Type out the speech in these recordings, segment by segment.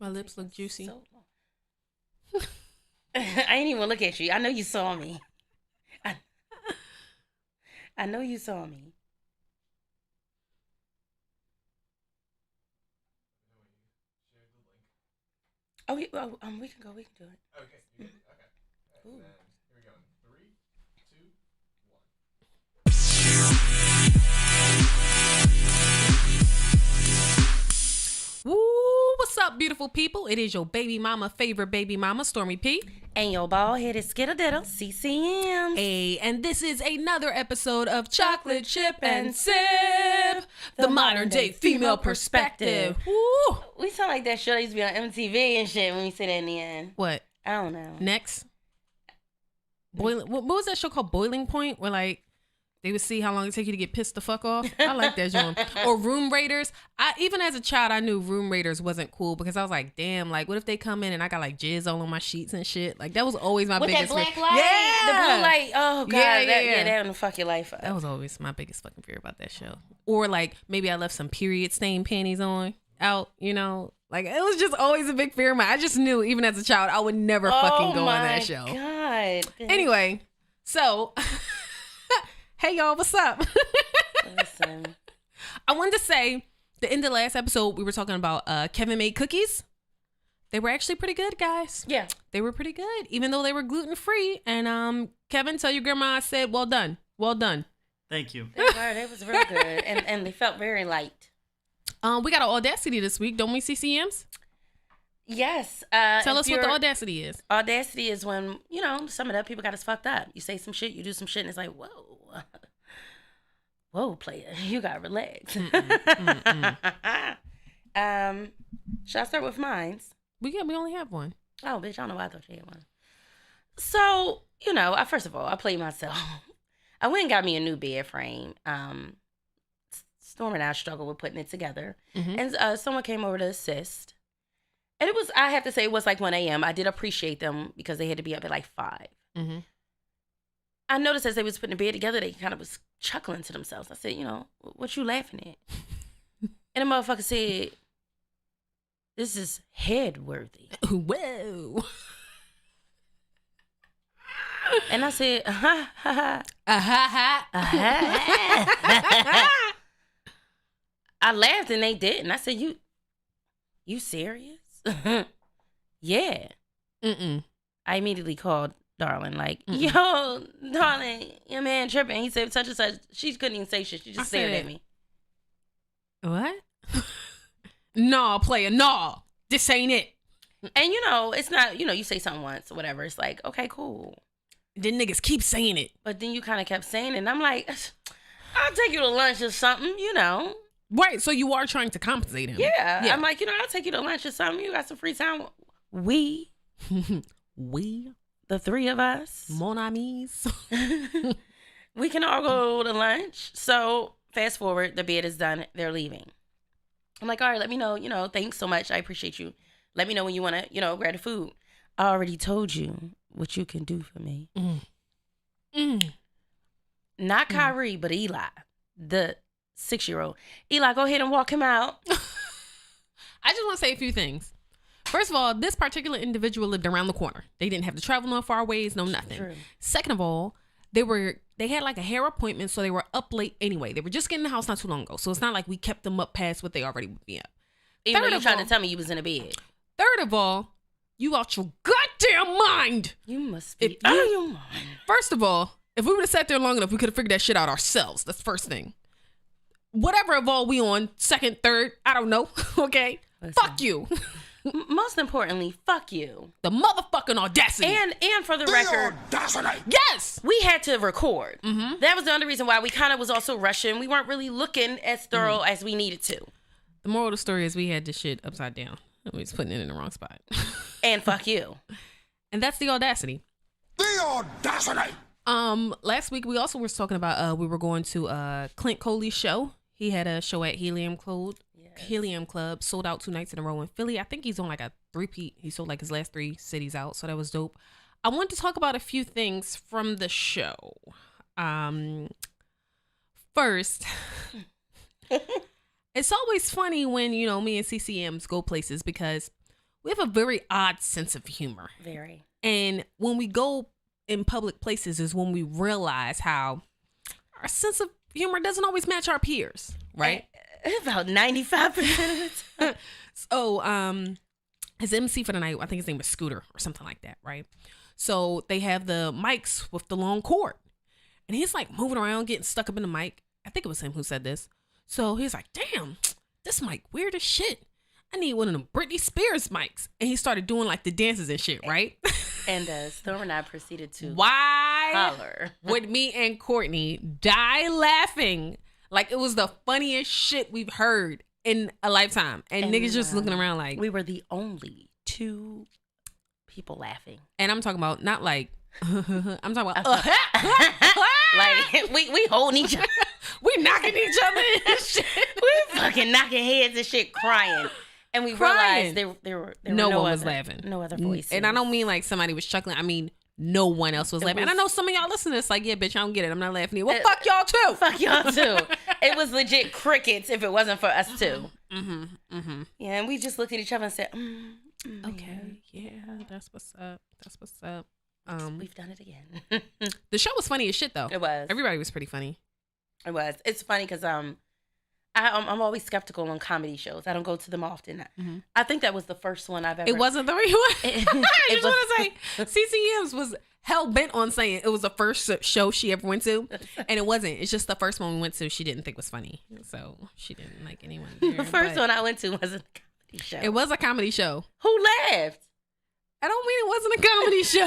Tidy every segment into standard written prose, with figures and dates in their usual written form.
My lips look juicy. So long. I ain't even look at you. I know you saw me. I know you saw me. Oh, we can go. We can do it. Okay, you good? Okay. And Ooh. then here we go. 3, 2, 1. Woo! What's up, beautiful people? It is your favorite baby mama, Stormy P. And your bald headed skittle diddle, CCM. Hey, and this is another episode of Chocolate Chip and Sip, the modern day female perspective. Woo! We sound like that show that used to be on MTV and shit when we say that in the end. What? I don't know. Next? What was that show called? Boiling Point? Where like they would see how long it take you to get pissed the fuck off. I like that joint. Or Room Raiders. Even as a child, I knew Room Raiders wasn't cool because I was like, damn, like what if they come in and I got like jizz all on my sheets and shit? Like that was always my With biggest that black fear. light, Yeah, the blue light. Oh god, Yeah. that would fuck your life up. That was always my biggest fucking fear about that show. Or like maybe I left some period stained panties out, you know. Like it was just always a big fear of mine. I just knew even as a child I would never fucking go on that show. God. Anyway, so hey y'all, what's up? Listen. I wanted to say the end of the last episode we were talking about Kevin made cookies. They were actually pretty good, guys. Yeah. They were pretty good, even though they were gluten free. And Kevin, tell your grandma I said, well done. Well done. Thank you. They was real good. And they felt very light. We got an Audacity this week, don't we, CCMs? Yes. Tell us what the Audacity is. Audacity is when, you know, some of the people got us fucked up. You say some shit, you do some shit, and it's like, whoa. Whoa, player. You got to relax. Should I start with mines? We only have one. Oh, bitch, I don't know why I thought you had one. So, you know, first of all, I played myself. I went and got me a new bed frame. Storm and I struggled with putting it together. Mm-hmm. And someone came over to assist. And it was, I have to say, it was like 1 a.m. I did appreciate them because they had to be up at like 5. Mm-hmm. I noticed as they was putting the bed together, they kind of was chuckling to themselves. I said, you know, what you laughing at? And the motherfucker said, this is head worthy. Whoa. And I said, ha ha ha. I laughed and they didn't. I said, you serious? Yeah. Mm-mm. I immediately called Darling, like, yo, darling, your man tripping. He said such and such. She couldn't even say shit. She just stared at me. What? No, player, no. This ain't it. And you know, it's not, you know, you say something once or whatever. It's like, okay, cool. Then niggas keep saying it. But then you kind of kept saying it. And I'm like, I'll take you to lunch or something, you know. Right, so you are trying to compensate him. Yeah. I'm like, you know, I'll take you to lunch or something. You got some free time. We, the 3 of us, mon amis, we can all go to lunch. So fast forward, the bed is done. They're leaving. I'm like, all right, let me know, you know, thanks so much. I appreciate you. Let me know when you want to, you know, grab the food. I already told you what you can do for me. Not Kyrie, but Eli, the 6-year-old. Eli, go ahead and walk him out. I just want to say a few things. First of all, this particular individual lived around the corner. They didn't have to travel no far ways, no nothing. True. Second of all, they had like a hair appointment, so they were up late anyway. They were just getting in the house not too long ago, so it's not like we kept them up past what they already would be up. Even though you tried to tell me you was in a bed. Third of all, you out your goddamn mind. You must be out of your mind. First of all, if we would have sat there long enough, we could have figured that shit out ourselves. That's the first thing. Whatever of all we on, second, third, I don't know. Okay? Listen. Fuck you. Most importantly, fuck you. The motherfucking audacity. And for the record, Audacity. Yes. we had to record. Mm-hmm. That was the only reason why we kind of was also rushing. We weren't really looking as thorough as we needed to. The moral of the story is we had this shit upside down. We was putting it in the wrong spot. And fuck you. And that's the audacity. The audacity. Last week we also were talking about we were going to Clint Coley's show. He had a show at Helium Club, sold out 2 nights in a row in Philly. I think he's on like a 3-peat. He sold like his last 3 cities out, so that was dope. I want to talk about a few things from the show. First, it's always funny when, you know, me and CCMs go places because we have a very odd sense of humor. Very. And when we go in public places is when we realize how our sense of humor doesn't always match our peers, right? About 95% of the time. So, his MC for the night, I think his name was Scooter or something like that, right? So they have the mics with the long cord. And he's like moving around, getting stuck up in the mic. I think it was him who said this. So he's like, damn, this mic weird as shit. I need one of them Britney Spears mics. And he started doing like the dances and shit, right? And Storm and I proceeded to Why holler. would me and Courtney die laughing like it was the funniest shit we've heard in a lifetime? And niggas just looking around like... We were the only two people laughing. And I'm talking about not like... I'm talking about... like, we holding each other. We knocking each other and shit. We fucking knocking heads and shit, crying. And we realized there were no one other, was laughing. No other voices. And I don't mean like somebody was chuckling. I mean, no one else was laughing. And I know some of y'all listening to this like, yeah, bitch, I don't get it. I'm not laughing either. Well, fuck y'all too. Fuck y'all too. It was legit crickets if it wasn't for us too. Yeah, and we just looked at each other and said, okay, yeah, that's what's up. That's what's up. We've done it again. The show was funny as shit though. It was. Everybody was pretty funny. It was. It's funny because I'm always skeptical on comedy shows. I don't go to them often. I think that was the first one I've ever. It wasn't the right one. I just want to say, CCM's was hell bent on saying it was the first show she ever went to, and it wasn't. It's just the first one we went to. She didn't think was funny, so she didn't like anyone there. The first one I went to wasn't a comedy show. It was a comedy show. Who laughed? I don't mean it wasn't a comedy show.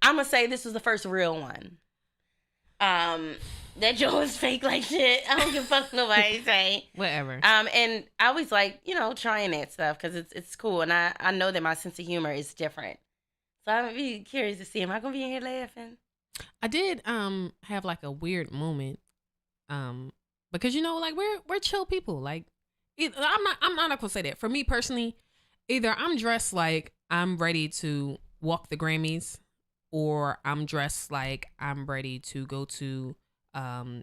I'm gonna say this was the first real one. That Joe is fake like shit. I don't give a fuck what nobody say. Whatever. And I always like, trying that stuff because it's cool, and I know that my sense of humor is different. So I'm gonna be curious to see, am I gonna be in here laughing? I did have like a weird moment, because like we're chill people. Like, I'm not gonna say that. For me personally, either I'm dressed like I'm ready to walk the Grammys, or I'm dressed like I'm ready to go to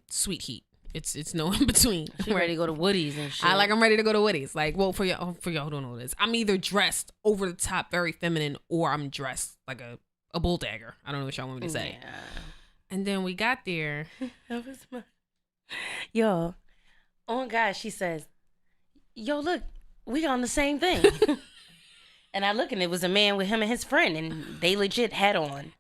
Sweet Heat. It's no in between. She ready to go to Woody's and shit. I'm ready to go to Woody's. Like, well, for y'all who don't know this, I'm either dressed over the top, very feminine, or I'm dressed like a bull dagger. I don't know what y'all want me to say. Yeah. And then we got there. That was my... Yo, oh my God, she says, yo, look, we on the same thing. And I look, and it was a man with him and his friend, and they legit had on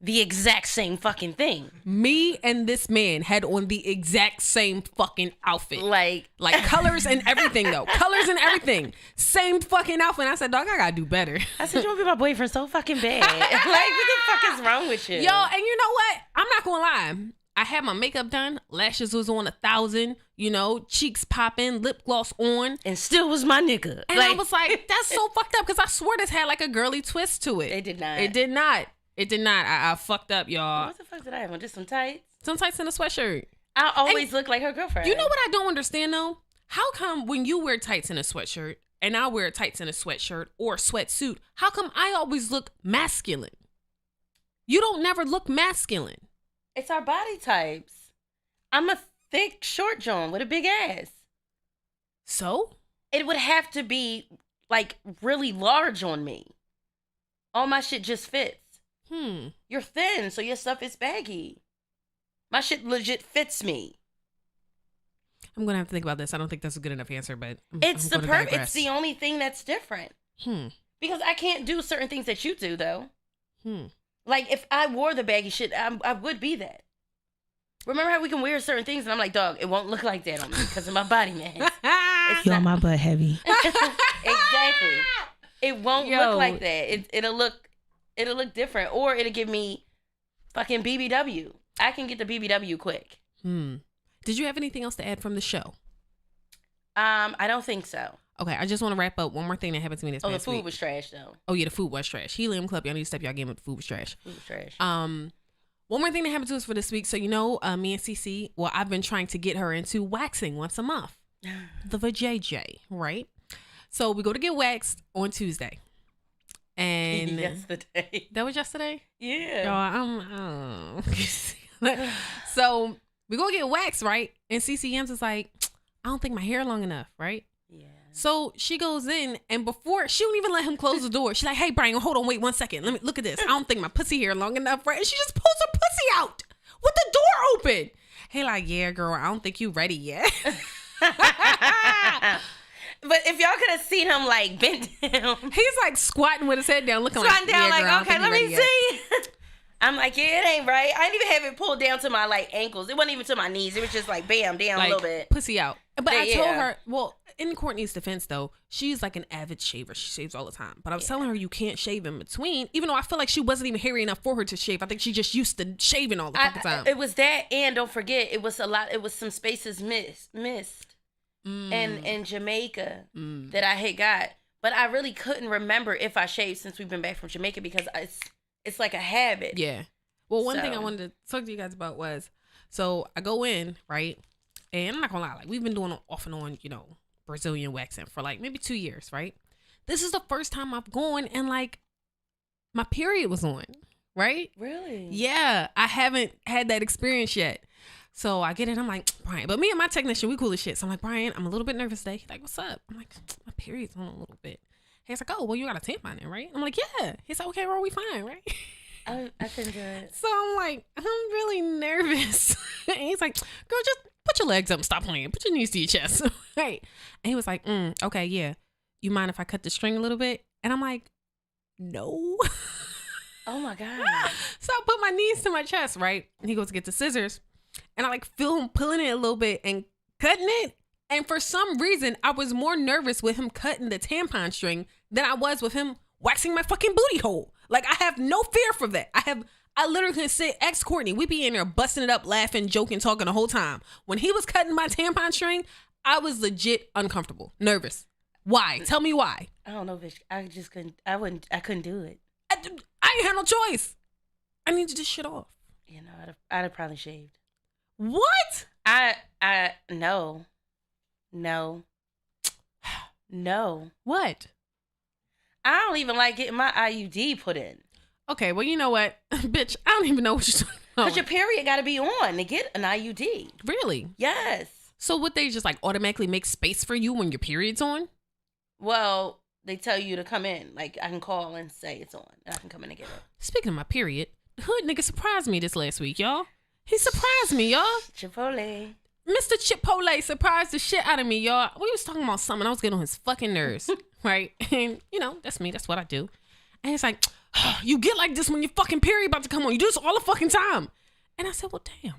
the exact same fucking thing. Me and this man had on the exact same fucking outfit. Like colors and everything, though. Colors and everything. Same fucking outfit. And I said, dog, I gotta do better. I said, you want to be my boyfriend so fucking bad. Like, what the fuck is wrong with you? Yo, and you know what? I'm not gonna lie. I had my makeup done. Lashes was on 1,000. Cheeks popping, lip gloss on. And still was my nigga. And I was like, that's so fucked up, because I swear this had like a girly twist to it. It did not. It did not. It did not. I fucked up, y'all. What the fuck did I have on? Just some tights? Some tights and a sweatshirt. I always look like her girlfriend. You know what I don't understand, though? How come when you wear tights and a sweatshirt, and I wear tights and a sweatshirt or a sweatsuit, how come I always look masculine? You don't never look masculine. It's our body types. I'm a thick, short Joan with a big ass. So? It would have to be, like, really large on me. All my shit just fits. You're thin, so your stuff is baggy. My shit legit fits me. I'm gonna have to think about this. I don't think that's a good enough answer, but It's the only thing that's different. Because I can't do certain things that you do, though. Like, if I wore the baggy shit, I would be that. Remember how we can wear certain things, and I'm like, dog, it won't look like that on me because of my body mass. Yo, my butt heavy. Exactly. It won't look like that. It'll look different, or it'll give me fucking BBW. I can get the BBW quick. Did you have anything else to add from the show? I don't think so. Okay, I just want to wrap up one more thing that happened to me this past week. The food was trash, though. Oh, yeah, the food was trash. Helium Club, y'all need to step y'all game up. The food was trash. Food was trash. One more thing that happened to us for this week. So, me and CC, well, I've been trying to get her into waxing once a month. The vajayjay, right? So, we go to get waxed on Tuesday. And yesterday. That was yesterday? Yeah. So, we go get waxed, right? And CCM's is like, I don't think my hair long enough, right? Yeah. So she goes in, and before she don't even let him close the door. She's like, "Hey, Brian, hold on, wait 1 second. Let me look at this. I don't think my pussy here long enough, right?" And she just pulls her pussy out with the door open. He like, "Yeah, girl, I don't think you ready yet." But if y'all could have seen him like bent down, He's like squatting with his head down, looking squatting like, down, "Yeah, like, girl, I don't okay, think you let me ready yet." see. I'm like, yeah, it ain't right. I didn't even have it pulled down to my like ankles. It wasn't even to my knees. It was just like bam, down Like, a little bit. pussy out. But I told Yeah. her, well, in Courtney's defense though, she's like an avid shaver. She shaves all the time. But I was telling her you can't shave in between, even though I feel like she wasn't even hairy enough for her to shave. I think she just used to shaving all the fucking time. It was that, and don't forget, it was a lot. It was some spaces missed. And in Jamaica that I had got, but I really couldn't remember if I shaved since we've been back from Jamaica because it's like a habit. Yeah. Well, one thing I So- wanted to talk to you guys about was, so I go in, right? And I'm not gonna lie, like we've been doing off and on, Brazilian waxing for like maybe 2 years, right? This is the first time I've gone and like my period was on, right? Really? Yeah, I haven't had that experience yet. So I get in, I'm like, "Brian," but me and my technician, we cool as shit. So I'm like, "Brian, I'm a little bit nervous today." He's like, "What's up?" I'm like, "My period's on a little bit." He's like, "Oh, well, you got a tampon in, right?" I'm like, "Yeah." He's like, "Okay, well, we fine, right?" I couldn't do it. So I'm like, I'm really nervous. And he's like, "Girl, just put your legs up and stop playing. Put your knees to your chest." Right. And he was like, "Okay, yeah. You mind if I cut the string a little bit?" And I'm like, "No." Oh my god. So I put my knees to my chest, right? And he goes to get the scissors. And I like feel him pulling it a little bit and cutting it. And for some reason, I was more nervous with him cutting the tampon string than I was with him waxing my fucking booty hole. Like, I have no fear for that. I literally can say, ex Courtney, we be in there busting it up, laughing, joking, talking the whole time. When he was cutting my tampon string, I was legit uncomfortable, nervous. Why? Tell me why. I don't know, bitch. I just couldn't. I couldn't do it. I ain't had no choice. I need to this shit off. You know, I'd have probably shaved. What? No. What? I don't even like getting my IUD put in. Okay, well, you know what? Bitch, I don't even know what you're talking about. Because your period got to be on to get an IUD. Really? Yes. So would they just like automatically make space for you when your period's on? Well, they tell you to come in. Like, I can call and say it's on, and I can come in and get it. Speaking of my period, the hood nigga surprised me this last week, y'all. He surprised me, y'all. Chipotle. Mr. Chipotle surprised the shit out of me, y'all. We was talking about something. I was getting on his fucking nerves, right? And, that's me. That's what I do. And he's like, "You get like this when your fucking period about to come on. You do this all the fucking time." And I said, "Well, damn.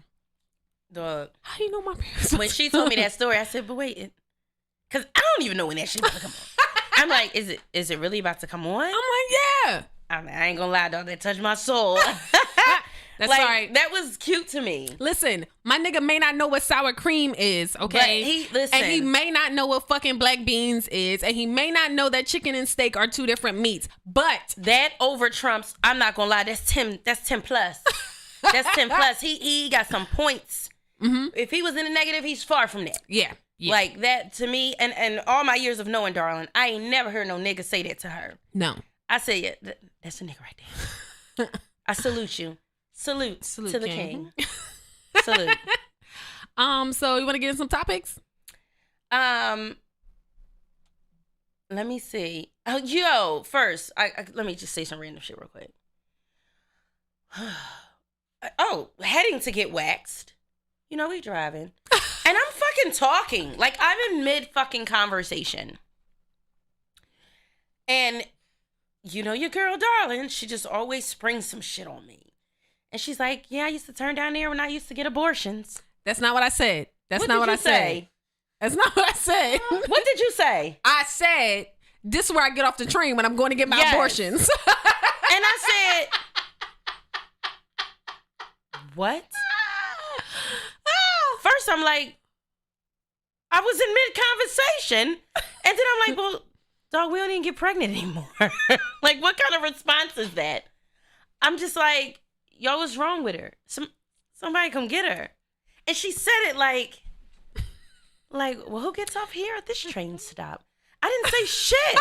Dog. How you know my period's When she told me that story, I said, but wait. Because I don't even know when that shit about to come on. I'm like, is it really about to come on? I'm like, yeah. I mean, I ain't gonna lie, dog. That touched my soul. That's like, all right. That was cute to me. Listen, my nigga may not know what sour cream is, okay? But and he may not know what fucking black beans is, and he may not know that chicken and steak are two different meats. But that over trumps, I'm not gonna lie, that's 10 plus. That's 10 plus. He got some points. Mm-hmm. If he was in the negative, he's far from that. Yeah. Like that to me, and all my years of knowing darling, I ain't never heard no nigga say that to her. No. I say, yeah, that's a nigga right there. I salute you. Salute to the king. Salute. So you want to get in some topics? Let me see. First, let me just say some random shit real quick. Heading to get waxed. We driving. And I'm fucking talking. Like, I'm in mid fucking conversation. And your girl, darling, she just always springs some shit on me. And she's like, yeah, I used to turn down there when I used to get abortions. That's not what I said. That's not what I said. That's not what I said. What did you say? I said, this is where I get off the train when I'm going to get my abortions. And I said, what? First, I'm like, I was in mid-conversation. And then I'm like, well, dog, we don't even get pregnant anymore. Like, what kind of response is that? I'm just like, yo, what's wrong with her? Somebody come get her. And she said it like, well, who gets off here at this train stop? I didn't say shit.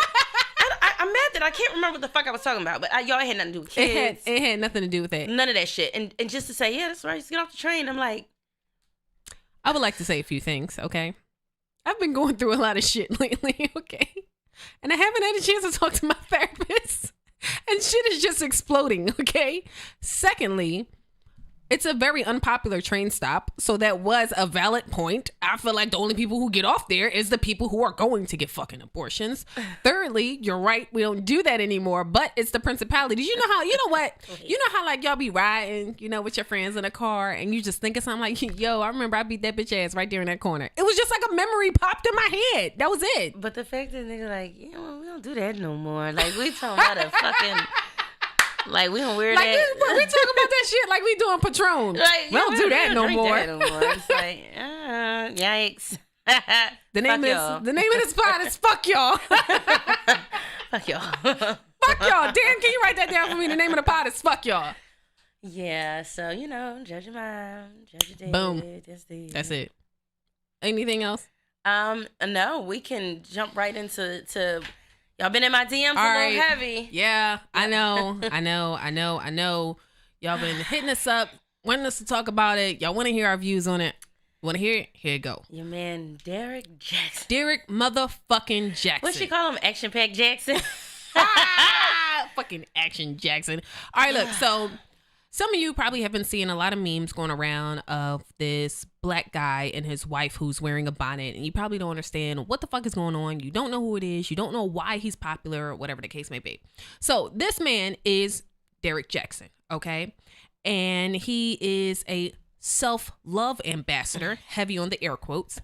I'm mad that I can't remember what the fuck I was talking about. But y'all had nothing to do with kids. It had nothing to do with that. None of that shit. And just to say, yeah, that's right. Just get off the train. I'm like, I would like to say a few things, okay? I've been going through a lot of shit lately, okay? And I haven't had a chance to talk to my therapist. And shit is just exploding, okay? Secondly, it's a very unpopular train stop, so that was a valid point. I feel like the only people who get off there is the people who are going to get fucking abortions. Thirdly, you're right, we don't do that anymore, but it's the principalities. You know what? You know how like y'all be riding, with your friends in a car, and you just think of something like, yo, I remember I beat that bitch ass right there in that corner. It was just like a memory popped in my head. That was it. But the fact that nigga like, we don't do that no more. Like, we talking about a fucking... Like, we don't wear like, that. We talk about that shit like we doing Patron. Like, we don't do that no more. It's like, yikes. The name of this pod is fuck y'all. Fuck y'all. Fuck y'all. Dan, can you write that down for me? The name of the pod is fuck y'all. Yeah, so, judge your mom, judge your dad. Boom. That's it. Anything else? No, we can jump right into y'all been in my DMs a little heavy. Yeah, I know. Y'all been hitting us up, wanting us to talk about it. Y'all want to hear our views on it. Want to hear it? Here you go. Your man, Derrick Jaxn. Derrick motherfucking Jaxn. What she call him? Action Pack Jackson? Fucking Action Jackson. All right, look. So some of you probably have been seeing a lot of memes going around of this black guy and his wife who's wearing a bonnet, and you probably don't understand what the fuck is going on. You don't know who it is. You don't know why he's popular or whatever the case may be. So this man is Derrick Jaxn, okay? And he is a self-love ambassador, heavy on the air quotes,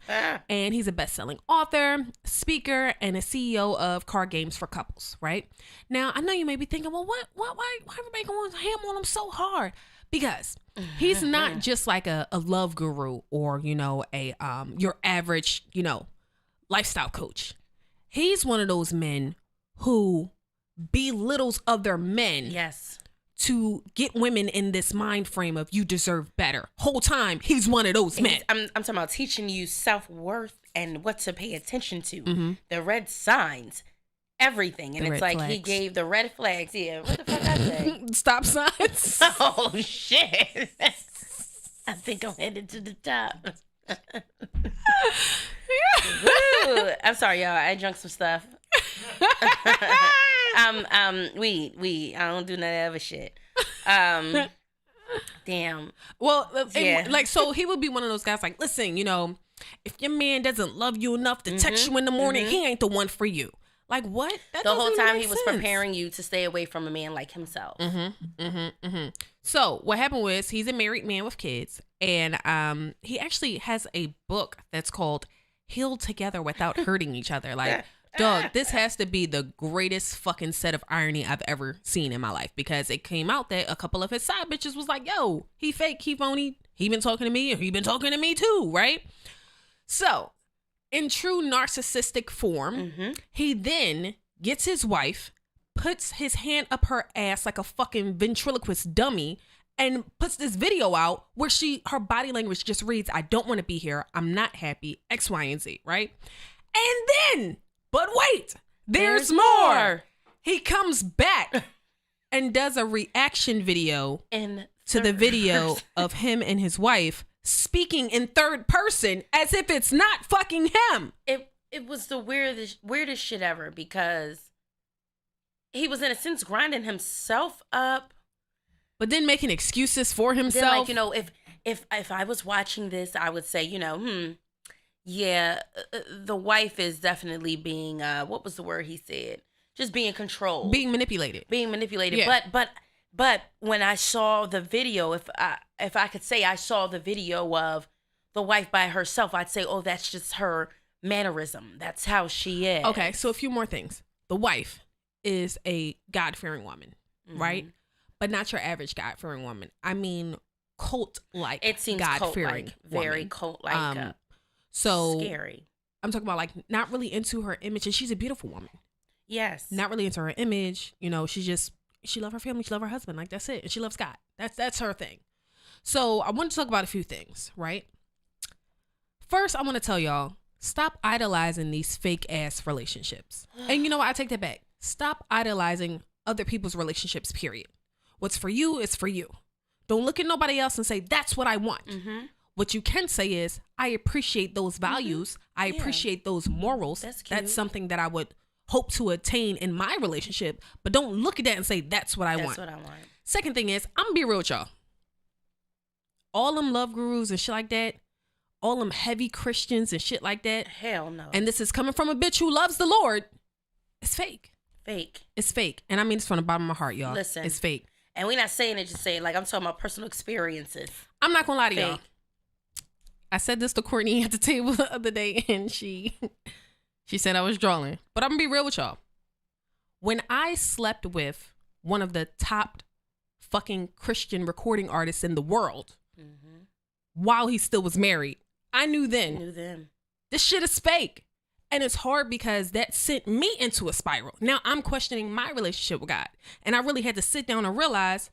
and he's a best-selling author, speaker, and a CEO of Card Games for Couples, right? Now, I know you may be thinking, well, why everybody going ham on him so hard? Because he's not just like a love guru or, your average, lifestyle coach. He's one of those men who belittles other men. Yes. To get women in this mind frame of you deserve better. Whole time, he's one of those men. I'm talking about teaching you self-worth and what to pay attention to. The red signs, everything. And it's like flags. He gave the red flags. Yeah, what the fuck I say? Stop signs. Oh, shit. I think I'm headed to the top. Woo. I'm sorry, y'all. I drunk some stuff. Weed. I don't do none of that other shit. Damn. Well, so he would be one of those guys like, listen, if your man doesn't love you enough to text you in the morning, he ain't the one for you. Like, what? The whole time he was preparing you to stay away from a man like himself. So what happened was he's a married man with kids, and he actually has a book that's called Heal Together Without Hurting Each Other. Like, dog, this has to be the greatest fucking set of irony I've ever seen in my life, because it came out that a couple of his side bitches was like, yo, he fake, he phony, he been talking to me, and he been talking to me too, right? So, in true narcissistic form, he then gets his wife, puts his hand up her ass like a fucking ventriloquist dummy, and puts this video out where her body language just reads, I don't want to be here, I'm not happy, X, Y, and Z, right? And then... But wait, there's more. He comes back and does a reaction video to the video of him and his wife speaking in third person as if it's not fucking him. It was the weirdest shit ever, because he was in a sense grinding himself up, but then making excuses for himself. Then, like, if I was watching this, I would say, yeah, the wife is definitely being, what was the word he said? Just being controlled. Being manipulated. Yeah. But when I saw the video, if I could say I saw the video of the wife by herself, I'd say, oh, that's just her mannerism. That's how she is. Okay, so a few more things. The wife is a God-fearing woman, right? But not your average God-fearing woman. I mean, cult-like. It seems God-fearing, very cult-like. So scary. I'm talking about like not really into her image, and she's a beautiful woman. Yes. Not really into her image. She loves her family, she loves her husband, like that's it. And she loves God. That's her thing. So I want to talk about a few things, right? First, I want to tell y'all, stop idolizing these fake ass relationships. And you know what? I take that back. Stop idolizing other people's relationships, period. What's for you is for you. Don't look at nobody else and say, that's what I want. What you can say is, I appreciate those values. I appreciate those morals. That's cute. That's something that I would hope to attain in my relationship. But don't look at that and say, that's what I want. That's what I want. Second thing is, I'm going to be real with y'all. All them love gurus and shit like that, all them heavy Christians and shit like that. Hell no. And this is coming from a bitch who loves the Lord. It's fake. Fake. It's fake. And I mean this from the bottom of my heart, y'all. Listen. It's fake. And we're not saying it just saying, like, I'm talking about personal experiences. I'm not going to lie to y'all. Fake. I said this to Courtney at the table the other day, and she said I was drawing. But I'm going to be real with y'all. When I slept with one of the top fucking Christian recording artists in the world, while he still was married, I knew then. This shit is fake. And it's hard because that sent me into a spiral. Now I'm questioning my relationship with God. And I really had to sit down and realize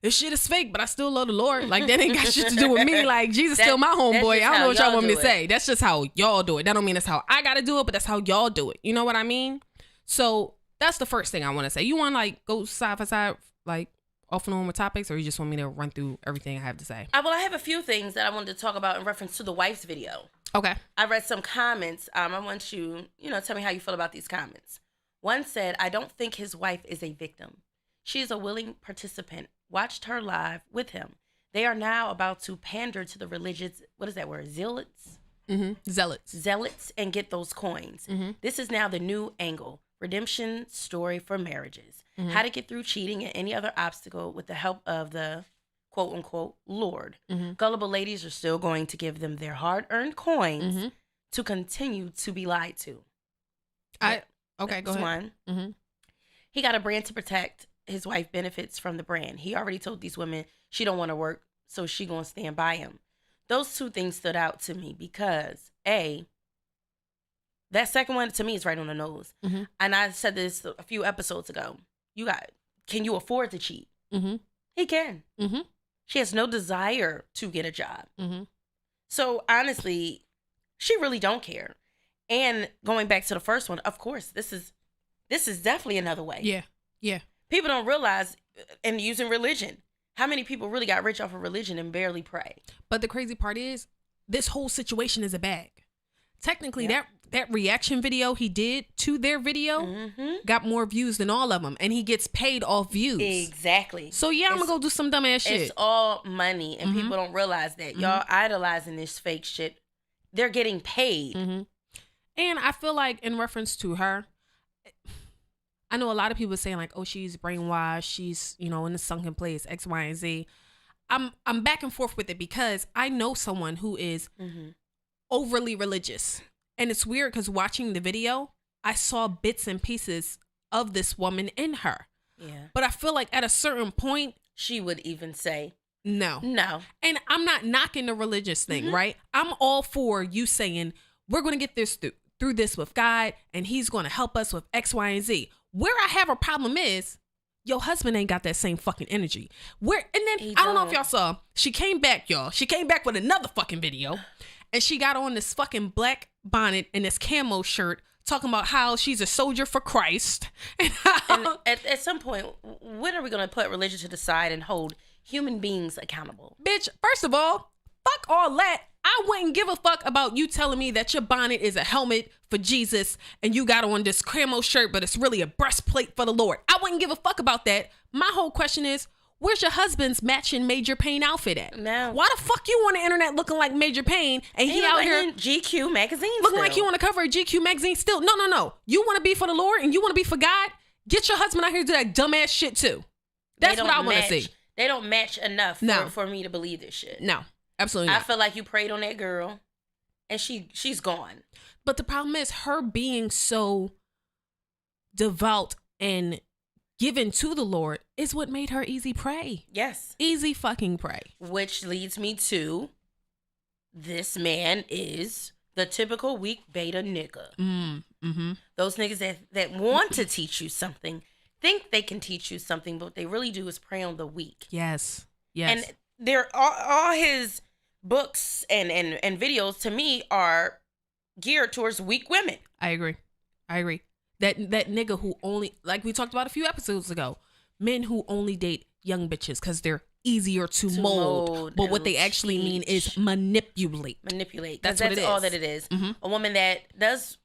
this shit is fake, but I still love the Lord. Like, that ain't got shit to do with me. Like, Jesus still my homeboy. I don't know what y'all want me to say. That's just how y'all do it. That don't mean that's how I got to do it, but that's how y'all do it. You know what I mean? So that's the first thing I want to say. You want to, like, go side by side, like, off and on with topics, or you just want me to run through everything I have to say? Well, I have a few things that I wanted to talk about in reference to the wife's video. Okay. I read some comments. I want you, tell me how you feel about these comments. One said, I don't think his wife is a victim. She is a willing participant. Watched her live with him. They are now about to pander to the religious, what is that word? Zealots? Zealots and get those coins. This is now the new angle. Redemption story for marriages. How to get through cheating and any other obstacle with the help of the quote unquote Lord. Gullible ladies are still going to give them their hard-earned coins to continue to be lied to. Okay, go ahead. One. He got a brand to protect. His wife benefits from the brand. He already told these women she don't want to work, so she gonna stand by him. Those two things stood out to me because that second one to me is right on the nose. And I said this a few episodes ago. Can you afford to cheat? He can. She has no desire to get a job. So honestly, she really don't care. And going back to the first one, of course, this is definitely another way. Yeah. People don't realize, and using religion, how many people really got rich off of religion and barely pray. But the crazy part is, this whole situation is a bag. Technically, that reaction video he did to their video got more views than all of them, and he gets paid off views. Exactly. So I'm gonna go do some dumbass shit. It's all money, and people don't realize that. Y'all idolizing this fake shit. They're getting paid. And I feel like in reference to her, I know a lot of people saying like, oh, she's brainwashed, she's, in a sunken place, X, Y, and Z. I'm back and forth with it because I know someone who is overly religious. And it's weird because watching the video, I saw bits and pieces of this woman in her. Yeah. But I feel like at a certain point, she would even say, no. And I'm not knocking the religious thing, right? I'm all for you saying, we're going to get this through this with God, and he's going to help us with X, Y, and Z. Where I have a problem is, your husband ain't got that same fucking energy. I don't know if y'all saw, she came back, y'all. She came back with another fucking video, and she got on this fucking black bonnet and this camo shirt talking about how she's a soldier for Christ. And at some point, when are we going to put religion to the side and hold human beings accountable? Bitch, first of all, fuck all that. I wouldn't give a fuck about you telling me that your bonnet is a helmet for Jesus and you got on this camo shirt, but it's really a breastplate for the Lord. I wouldn't give a fuck about that. My whole question is, where's your husband's matching Major Payne outfit at? No. Why the fuck you on the internet looking like Major Payne and he out here in GQ magazine looking like you on the cover of GQ magazine still? No. You want to be for the Lord and you want to be for God? Get your husband out here to do that dumbass shit too. That's what I want to see. They don't match enough for me to believe this shit. No, absolutely not. I feel like you prayed on that girl and she's gone. But the problem is her being so devout and given to the Lord is what made her easy prey. Yes. Easy fucking prey. Which leads me to, this man is the typical weak beta nigga. Those niggas that want to teach you something, think they can teach you something, but what they really do is prey on the weak. Yes. And they're all his books and videos to me are geared towards weak women. I agree. That nigga who only, like we talked about a few episodes ago, men who only date young bitches because they're easier to mold. But what they actually mean is manipulate. That's what it is. All that it is. Mm-hmm. A woman that does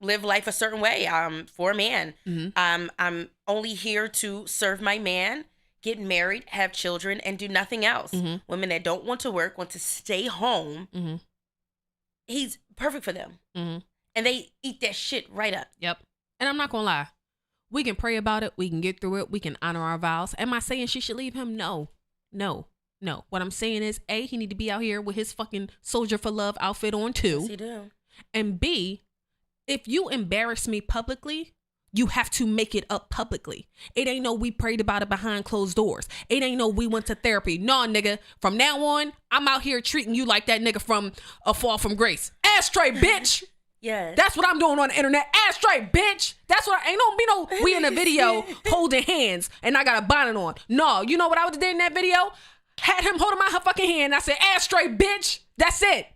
live life a certain way. For a man. Mm-hmm. I'm only here to serve my man, get married, have children, and do nothing else. Mm-hmm. Women that don't want to work, want to stay home. Mm-hmm. He's perfect for them. Mm-hmm. And they eat that shit right up. Yep. And I'm not gonna lie. We can pray about it. We can get through it. We can honor our vows. Am I saying she should leave him? No. What I'm saying is, A, he need to be out here with his fucking Soldier for Love outfit on too. Yes, he do. And B, if you embarrass me publicly, you have to make it up publicly. It ain't no we prayed about it behind closed doors. It ain't no we went to therapy. No, nigga. From now on, I'm out here treating you like that nigga from A Fall from Grace. Ashtray, bitch. Yes. That's what I'm doing on the internet. Ashtray, bitch. That's what ain't no we in a video holding hands and I got a bonnet on. No, you know what I would have did in that video? Had him holding my fucking hand. I said, ashtray, bitch. That's it.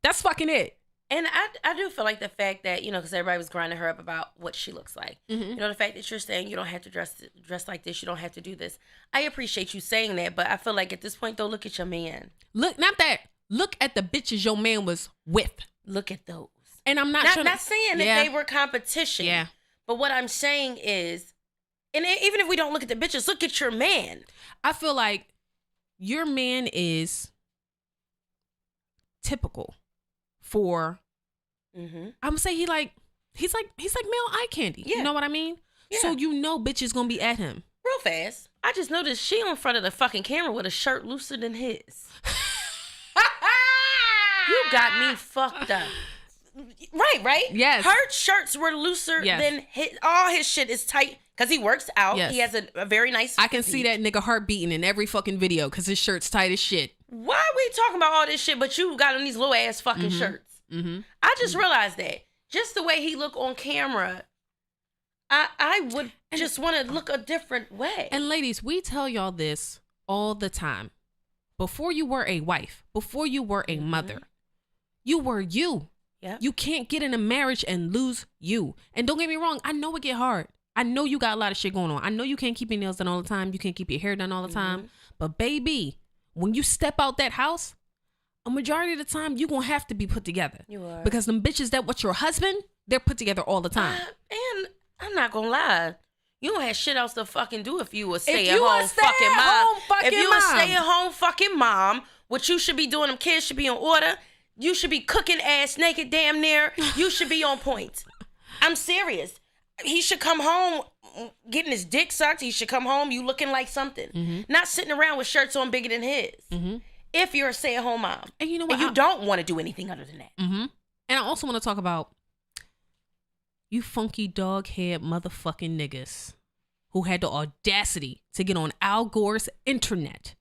That's fucking it. And I do feel like the fact that, because everybody was grinding her up about what she looks like. Mm-hmm. The fact that you're saying you don't have to dress like this, you don't have to do this. I appreciate you saying that, but I feel like at this point, though, look at your man. Look, not that. Look at the bitches your man was with. Look at those. And I'm not saying that they were competition. Yeah. But what I'm saying is, and even if we don't look at the bitches, look at your man. I feel like your man is typical for, Mm-hmm. I'm gonna say he's like male eye candy. Yeah. You know what I mean? Yeah. So bitches gonna be at him. Real fast. I just noticed she on front of the fucking camera with a shirt looser than his. You got me fucked up. Right? Yes. Her shirts were looser than his. All his shit is tight because he works out. Yes. He has a very nice I can see that nigga heart beating in every fucking video because his shirt's tight as shit. Why are we talking about all this shit but you got on these little ass fucking shirts? Mm-hmm. I just realized that. Just the way he look on camera, I would just want to look a different way. And ladies, we tell y'all this all the time. Before you were a wife, before you were a mother, you were you. Yep. You can't get in a marriage and lose you. And don't get me wrong, I know it get hard. I know you got a lot of shit going on. I know you can't keep your nails done all the time. You can't keep your hair done all the time. But baby, when you step out that house, a majority of the time, you're going to have to be put together. You are. Because them bitches that with your husband, they're put together all the time. And I'm not going to lie. You don't have shit else to fucking do if you a stay-at-home fucking mom. If you a stay-at-home fucking mom, what you should be doing, them kids should be in order. You should be cooking ass naked damn near. You should be on point. I'm serious. He should come home getting his dick sucked. He should come home you looking like something. Not sitting around with shirts on bigger than his. If you're a stay-at-home mom. And you know what? And you don't want to do anything other than that. And I also want to talk about you funky dog head motherfucking niggas who had the audacity to get on Al Gore's internet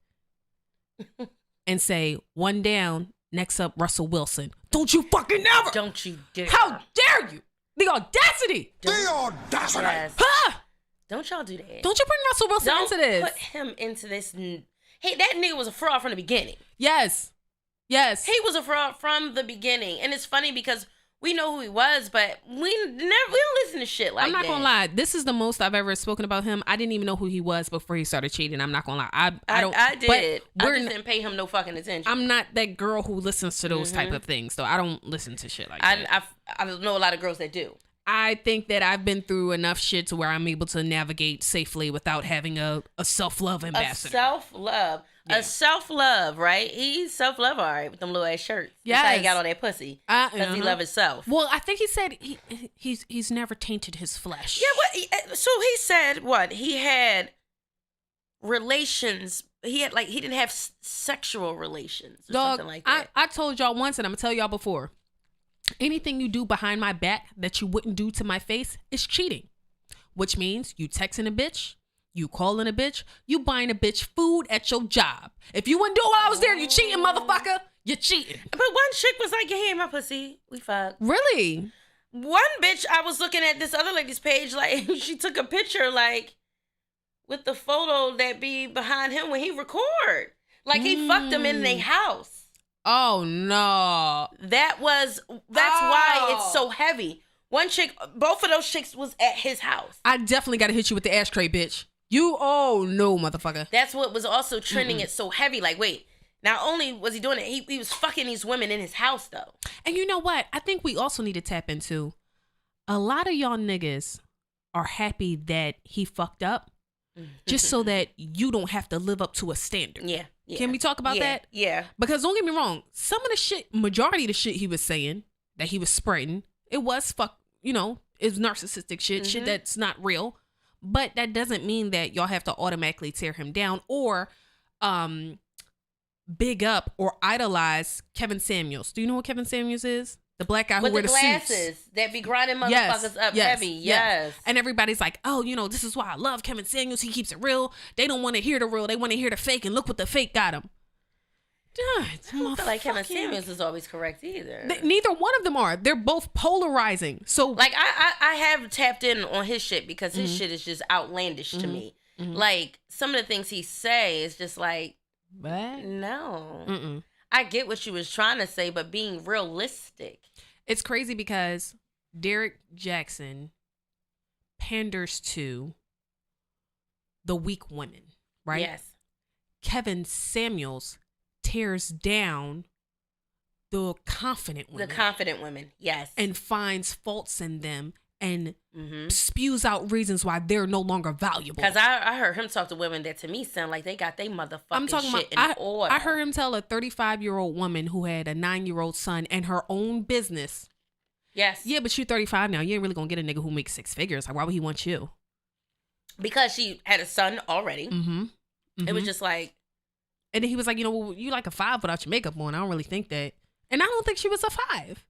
and say, one down, next up Russell Wilson. Don't you fucking ever. Don't you dare. How dare you? The audacity. The audacity. Yes. Huh? Don't y'all do that. Don't you bring Russell Wilson Don't into this. put him into this. Hey, that nigga was a fraud from the beginning. Yes. He was a fraud from the beginning. And it's funny because we know who he was, but we don't listen to shit like that. I'm not gonna lie. This is the most I've ever spoken about him. I didn't even know who he was before he started cheating. I'm not gonna lie. I don't. I did. But I just didn't pay him no fucking attention. I'm not that girl who listens to those type of things, though. I don't listen to shit like that. I know a lot of girls that do. I think that I've been through enough shit to where I'm able to navigate safely without having a self-love ambassador. A self-love, right? He's self-love, all right, with them little ass shirts. That's how he got all that pussy. Because he love himself. Well, I think he said he's never tainted his flesh. Yeah, so he said what? He had relations. He didn't have sexual relations or something like that. I told y'all once, and I'm going to tell y'all before. Anything you do behind my back that you wouldn't do to my face is cheating. Which means you texting a bitch, you calling a bitch, you buying a bitch food at your job. If you wouldn't do it while I was there, you cheating, motherfucker. You're cheating. But one chick was like, "Hey, my pussy, we fuck." Really? One bitch, I was looking at this other lady's page, like she took a picture, like with the photo that be behind him when he record, like he fucked them in their house. Oh no. That's why it's so heavy. One chick, both of those chicks was at his house. I definitely got to hit you with the ashtray, bitch. Oh no, motherfucker. That's what was also trending it so heavy. Like, wait, not only was he doing it, he was fucking these women in his house though. And you know what? I think we also need to tap into a lot of y'all niggas are happy that he fucked up just so that you don't have to live up to a standard. Yeah. Can we talk about that? Yeah. Because don't get me wrong, some of the shit, majority of the shit he was saying that he was spreading, it was it's narcissistic shit that's not real. But that doesn't mean that y'all have to automatically tear him down or big up or idolize Kevin Samuels. Do you know what Kevin Samuels is? The black guy who wear the glasses suits. that be grinding motherfuckers up heavy. Yes. And everybody's like, oh, this is why I love Kevin Samuels. He keeps it real. They don't want to hear the real. They want to hear the fake. And look what the fake got him. God, I don't feel like Kevin Samuels is always correct either. Neither one of them are. They're both polarizing. So, like, I have tapped in on his shit because his shit is just outlandish to me. Like, some of the things he say is just like, what? No. I get what you was trying to say, but being realistic. It's crazy because Derrick Jaxn panders to the weak women, right? Yes. Kevin Samuels tears down the confident women. The confident women, yes. And finds faults in them and spews out reasons why they're no longer valuable. Because I heard him talk to women that to me sound like they got their motherfucking shit in order. I heard him tell a 35-year-old woman who had a 9-year-old son and her own business. Yes. Yeah, but you're 35 now. You ain't really gonna get a nigga who makes 6 figures. Like, why would he want you? Because she had a son already. It was just like. And then he was like, you like a 5 without your makeup on. I don't really think that. And I don't think she was a 5.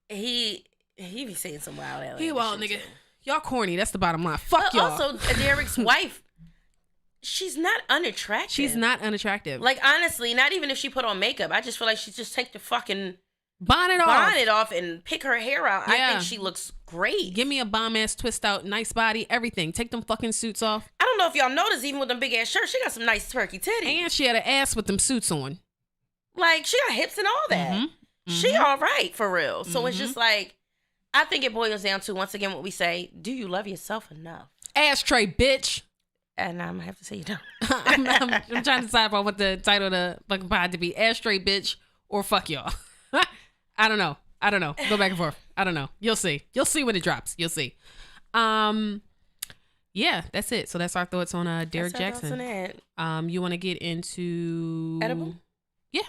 He be saying some wild ass. He wild nigga. Too. Y'all corny. That's the bottom line. Fuck y'all. Also, Derrick's wife, she's not unattractive. She's not unattractive. Like, honestly, not even if she put on makeup. I just feel like she just take the fucking bonnet off and pick her hair out. Yeah. I think she looks great. Give me a bomb ass twist out, nice body, everything. Take them fucking suits off. I don't know if y'all noticed, even with them big ass shirts, she got some nice turkey titties. And she had an ass with them suits on. Like, she got hips and all that. She all right, for real. So it's just like, I think it boils down to, once again, what we say, do you love yourself enough? Ashtray, bitch. And I'm going to have to say you don't. I'm trying to decide about what the title of the fucking pod to be. Ashtray, bitch, or fuck y'all. I don't know. Go back and forth. I don't know. You'll see. You'll see when it drops. You'll see. Yeah, that's it. So that's our thoughts on Derrick Jaxn. You want to get into edible? Yeah.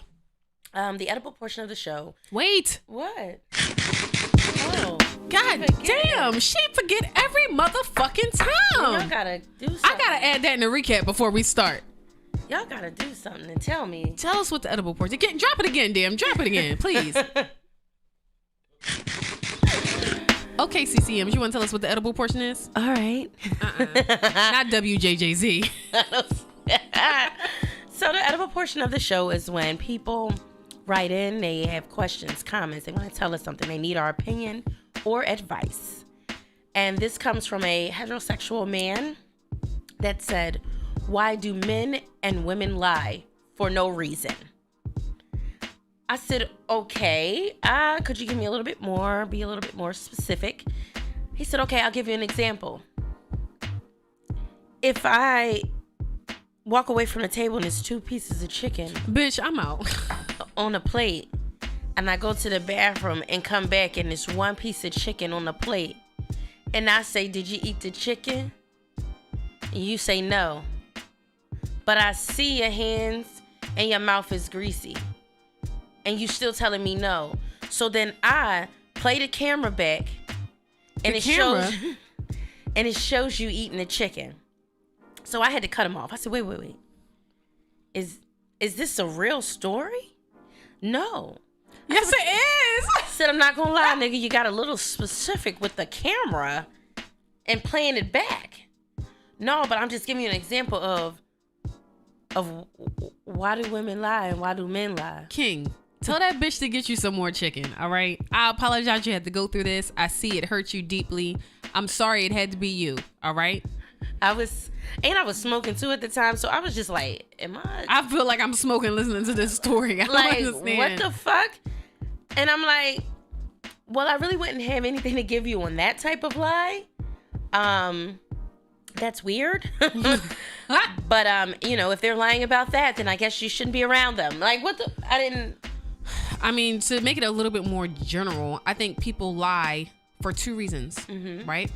The edible portion of the show. Wait. What? Oh, God damn. She forget every motherfucking time. Y'all gotta do something. I gotta add that in the recap before we start. Y'all gotta do something and tell me. Tell us what the edible portion. Drop it again, damn. Drop it again, please. Okay, CCMs, you want to tell us what the edible portion is? All right. Not WJJZ. So the edible portion of the show is when people write in, they have questions, comments, they want to tell us something, they need our opinion or advice. And this comes from a heterosexual man that said, why do men and women lie for no reason? I said, okay, could you give me a little bit more, be a little bit more specific? He said, okay, I'll give you an example. If I walk away from the table and there's 2 pieces of chicken. Bitch, I'm out. On a plate, and I go to the bathroom and come back and there's 1 piece of chicken on the plate, and I say, did you eat the chicken? And you say no. But I see your hands and your mouth is greasy. And you still telling me no. So then I play the camera back and it shows you eating the chicken. So I had to cut him off. I said, wait. Is this a real story? No. Yes, it is. I said, I'm not gonna lie, nigga. You got a little specific with the camera and playing it back. No, but I'm just giving you an example of why do women lie and why do men lie? King, tell that bitch to get you some more chicken, all right? I apologize you had to go through this. I see it hurt you deeply. I'm sorry it had to be you, all right? I was smoking too at the time, so I was just like, I feel like I'm smoking listening to this story. I don't understand. What the fuck? And I'm like, well, I really wouldn't have anything to give you on that type of lie. That's weird. But you know, if they're lying about that, then I guess you shouldn't be around them. Like, what the? I mean, to make it a little bit more general, I think people lie for two reasons, right?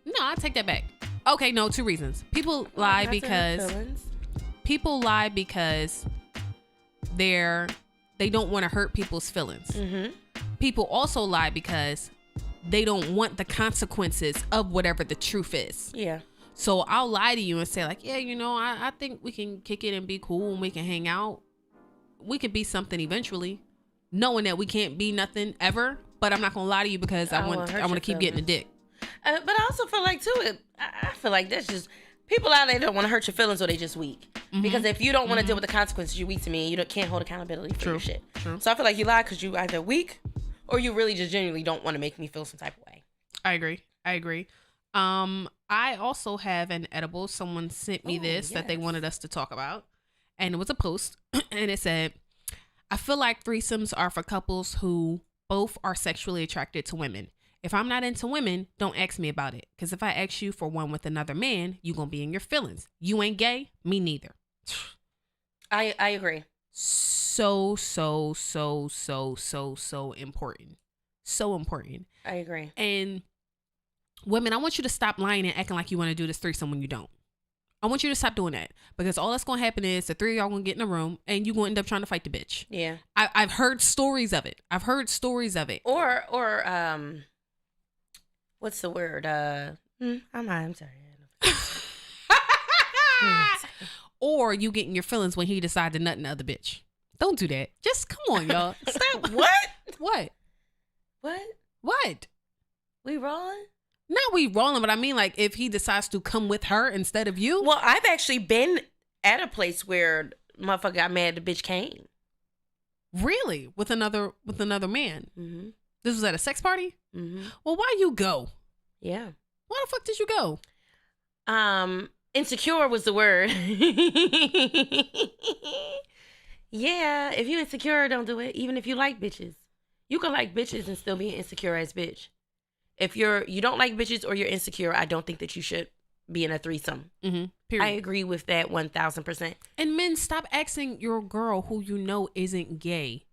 No, I take that back. Okay, no, two reasons. People lie because they don't want to hurt people's feelings. People also lie because they don't want the consequences of whatever the truth is. Yeah. So I'll lie to you and say like, yeah, you know, I think we can kick it and be cool and we can hang out. We could be something eventually, knowing that we can't be nothing ever. But I'm not gonna lie to you because I want to keep getting the dick. But I also feel like too, I feel like that's just people out there don't want to hurt your feelings or they just weak. Because if you don't want to deal with the consequences, you're weak to me and you can't hold accountability for your shit. True. So I feel like you lie because you either weak or you really just genuinely don't want to make me feel some type of way. I agree. I also have an edible. Someone sent me this that they wanted us to talk about. And it was a post. And it said, I feel like threesomes are for couples who both are sexually attracted to women. If I'm not into women, don't ask me about it. Because if I ask you for one with another man, you going to be in your feelings. You ain't gay, me neither. I agree. So important. So important. I agree. And women, I want you to stop lying and acting like you want to do this threesome when you don't. I want you to stop doing that because all that's going to happen is the three of y'all going to get in a room and you going to end up trying to fight the bitch. Yeah. I've heard stories of it. Or what's the word? I'm sorry. Or you get in your feelings when he decide to nut in the other bitch. Don't do that. Just come on, y'all. Stop. What? What? We rolling? Not we rolling, but I mean like if he decides to come with her instead of you. Well, I've actually been at a place where motherfucker got mad the bitch came. Really? With another man? Mm-hmm. This was at a sex party? Mm-hmm. Well, why you go? Yeah. Why the fuck did you go? Insecure was the word. Yeah, if you insecure, don't do it. Even if you like bitches. You can like bitches and still be an insecure ass bitch. If you don't like bitches or you're insecure, I don't think that you should be in a threesome. Period. I agree with that 1000%. And men, stop asking your girl who you know isn't gay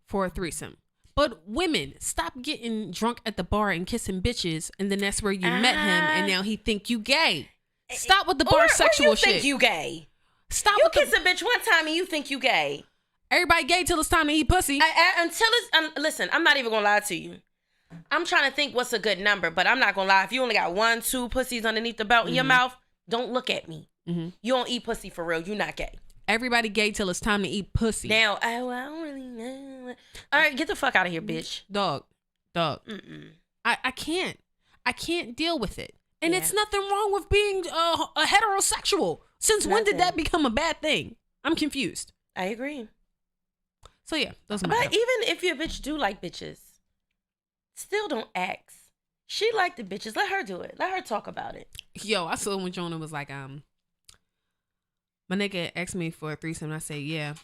for a threesome. But women, stop getting drunk at the bar and kissing bitches, and then that's where you met him, and now he think you gay. Stop with the bar sexual shit. You think you gay? Stop. You kiss a bitch one time and you think you gay. Everybody gay till it's time to eat pussy. Listen, I'm not even gonna lie to you. I'm trying to think what's a good number, but I'm not gonna lie. If you only got 1, 2 pussies underneath the belt in your mouth, don't look at me. You don't eat pussy for real. You're not gay. Everybody gay till it's time to eat pussy. Now, I don't really know. All right, get the fuck out of here, bitch. Dog. I can't deal with it. And it's nothing wrong with being a heterosexual. Since when did that become a bad thing? I'm confused. I agree. So yeah, those are my. But even if your bitch do like bitches, still don't ask. She like the bitches. Let her do it. Let her talk about it. Yo, I saw when Jonah was like, my nigga asked me for a threesome. And I said, yeah.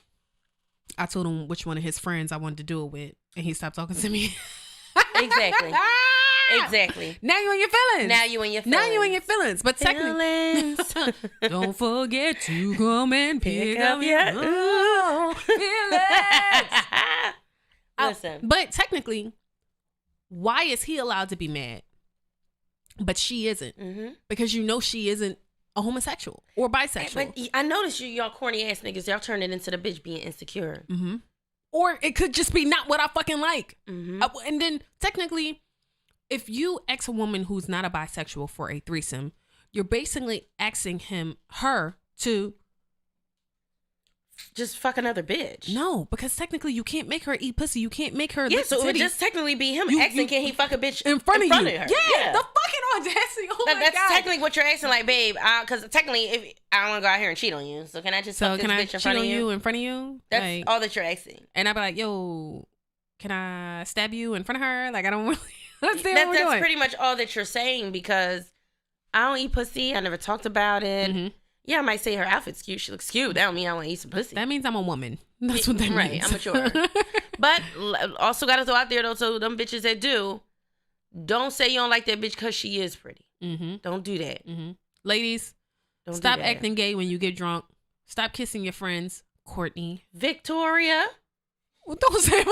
I told him which one of his friends I wanted to do it with, and he stopped talking to me. Exactly. Exactly. Now you in your feelings. Now you in your feelings. But technically, don't forget to come and pick up your feelings. Listen. But technically, why is he allowed to be mad, but she isn't? Because you know she isn't a homosexual or bisexual. But I noticed y'all corny ass niggas, y'all turn it into the bitch being insecure. Or it could just be not what I fucking like. And then technically, if you ask a woman who's not a bisexual for a threesome, you're basically asking her to just fuck another bitch. No, because technically you can't make her eat pussy. You can't make her. Yeah, so it would just technically be him asking, can he fuck a bitch in front of her? Yeah, the fucking audacity. Oh my God. That's technically what you're asking, like, babe. Because technically, if I don't want to go out here and cheat on you, so can I just fuck this bitch in front of you? In front of you? That's like, all that you're asking. And I'd be like, yo, can I stab you in front of her? Like, I don't really understand what we're doing. That's pretty much all that you're saying, because I don't eat pussy. I never talked about it. Yeah, I might say her outfit's cute. She looks cute. That don't mean I want to eat some pussy. That means I'm a woman. That's what that means. Right, I'm mature. But also got to throw out there, though, so them bitches that do, don't say you don't like that bitch because she is pretty. Mm-hmm. Don't do that. Mm-hmm. Ladies, Don't stop do that. acting gay when you get drunk. Stop kissing your friends. Courtney. Victoria. Well, don't say my name.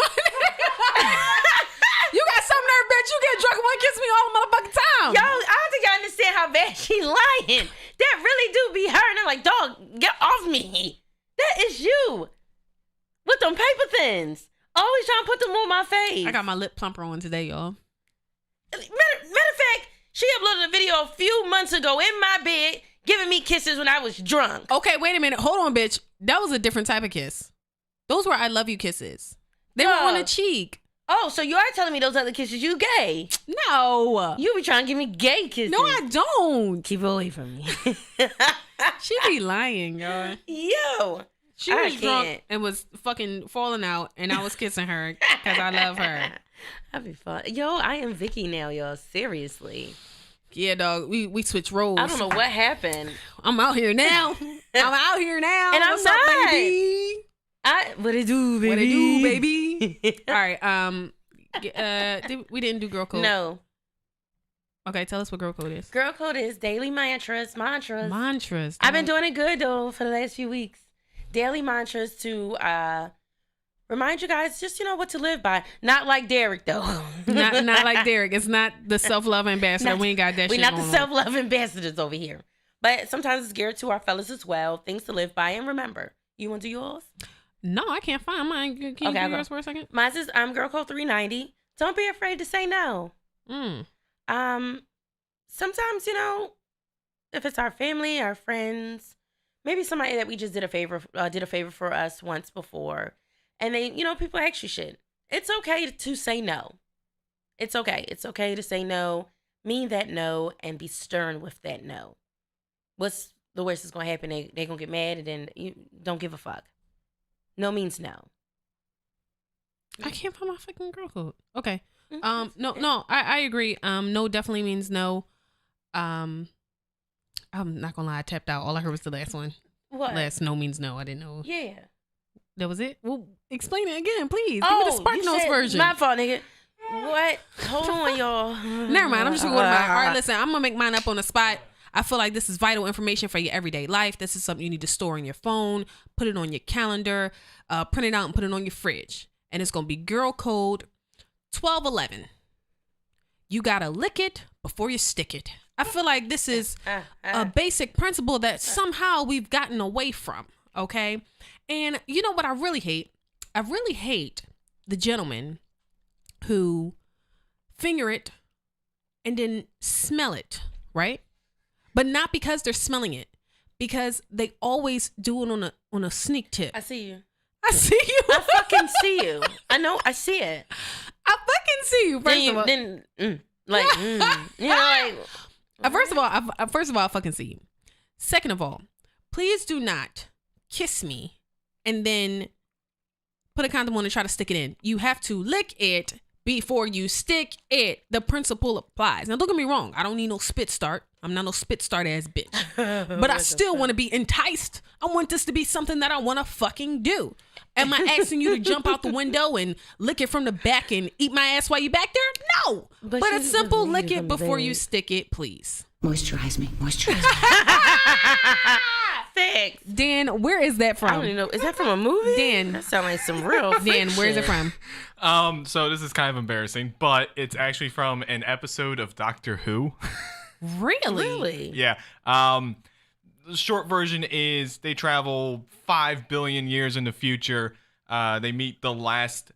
You got some nerve, bitch. You get drunk and want to kiss me all the motherfucking time. Yo, I don't think y'all understand how bad she lying. That really do be her. And I'm like, dog, get off me. That is you. With them paper thins. Always trying to put them on my face. I got my lip plumper on today, y'all. Matter of fact, she uploaded a video a few months ago in my bed giving me kisses when I was drunk. Okay, wait a minute. Hold on, bitch. That was a different type of kiss. Those were I love you kisses. They were on the cheek. Oh, so you are telling me those other kisses you gay? No. You be trying to give me gay kisses. No, I don't. Keep it away from me. She be lying, y'all. Yo. She I was drunk can't. and was fucking falling out, and I was kissing her because I love her. That'd be fun. Yo, I am Vicky now, y'all. Seriously. Yeah, dog. We switch roles. I don't know what happened. I'm out here now. I'm out here now. And I'm What's up, not. baby? What it do, baby? What it do, baby? All right. We didn't do girl code. No. Okay, tell us what girl code is. Girl code is daily mantras. Mantras. I've been doing it good, though, for the last few weeks. Daily mantras to remind you guys just, what to live by. Not like Derrick, though. not like Derrick. It's not the self-love ambassador. We ain't got that shit We're not the going on. self-love ambassadors over here. But sometimes it's geared to our fellas as well. Things to live by. And remember, you want to do yours? No, I can't find mine. Can you do I'll yours go. for a second? Mine says, girl code 390. Don't be afraid to say no. Sometimes, if it's our family, our friends, maybe somebody that we just did a favor for us once before, and they, people ask you shit. It's okay to say no. It's okay. It's okay to say no, mean that no, and be stern with that no. What's the worst that's gonna happen? They're gonna get mad, and then you don't give a fuck. No means no. I can't find my fucking girl code. Okay. No, I agree. No definitely means no. I'm not gonna lie, I tapped out. All I heard was the last one. What? Last no means no. I didn't know. Yeah. That was it? Well, explain it again, please. Oh, Give me the Spark Notes version. My fault, nigga. What? Hold on, y'all. Never mind. I'm just gonna go to mine. All right, listen. I'm gonna make mine up on the spot. I feel like this is vital information for your everyday life. This is something you need to store in your phone, put it on your calendar, print it out and put it on your fridge. And it's gonna be girl code 1211. You gotta lick it before you stick it. I feel like this is a basic principle that somehow we've gotten away from. Okay. And you know what I really hate? I really hate the gentlemen who finger it and then smell it, right? But not because they're smelling it, because they always do it on a sneak tip. I see you. I see you. I fucking see you. I know. I see it. I fucking see you. First of all, first of all, I fucking see you. Second of all, please do not kiss me and then put a condom on and try to stick it in. You have to lick it before you stick it. The principle applies. Now, don't get me wrong. I don't need no spit start. I'm not no spit start ass bitch. But I still want to be enticed. I want this to be something that I want to fucking do. Am I asking you to jump out the window and lick it from the back and eat my ass while you back there? No. But it's simple. Lick it before you stick it, please. Moisturize me. Moisturize me. Thanks. Dan, where is that from? I don't even know. Is that from a movie? Dan. That sounds like some real Dan, where is it fiction. from? So this is kind of embarrassing, but it's actually from an episode of Doctor Who. Really? Yeah. The short version is they travel 5 billion years in the future. They meet the last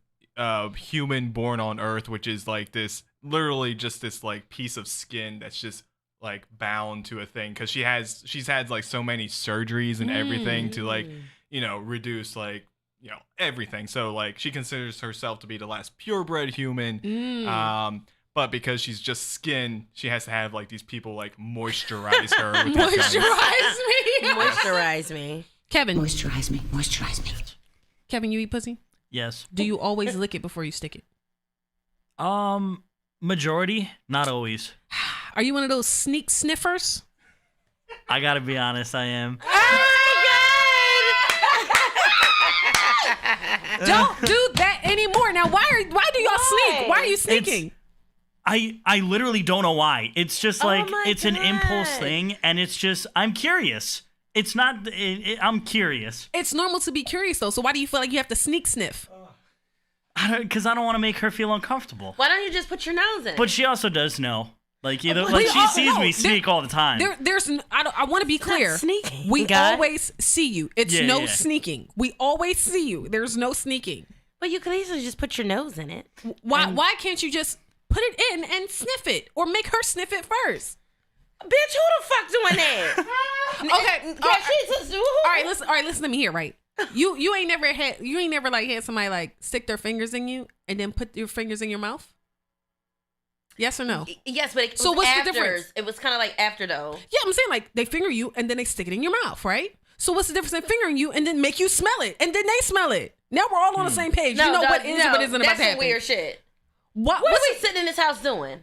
human born on Earth, which is like this, literally just this like piece of skin that's just like bound to a thing, because she's had like so many surgeries and everything to like, reduce like, everything. So like she considers herself to be the last purebred human. But because she's just skin, she has to have like these people like moisturize her. With Moisturize me. Moisturize me. Kevin. Moisturize me. Moisturize me. Kevin, you eat pussy? Yes. Do you always lick it before you stick it? Majority, not always. Are you one of those sneak sniffers? I gotta be honest, I am. Don't do that anymore. Now, why do y'all sneak? Why are you sneaking? I literally don't know why. It's just like my it's an impulse God. thing, and it's just I'm curious. It's not. I'm curious. It's normal to be curious though. So why do you feel like you have to sneak sniff? Because I don't want to make her feel uncomfortable. Why don't you just put your nose in it? But she also does know. Like We she all- sees no, me sneak all the time. I want to be clear. sneaking, We guys. always see you. It's Yeah, no yeah. sneaking. We always see you. There's no sneaking. But you could easily just put your nose in it. Why can't you just put it in and sniff it, or make her sniff it first? Bitch, who the fuck doing that? Okay. All All right, listen to me here, right? You ain't never had somebody like stick their fingers in you and then put your fingers in your mouth? Yes or no? Yes, but it was So what's the after. difference? It was kind of like after though. Yeah, I'm saying like they finger you and then they stick it in your mouth, right? So what's the difference in fingering you and then make you smell it and then they smell it? Now we're all on the same page. You know what is and what isn't about that's to happen. some weird shit. What What are we sitting in this house doing?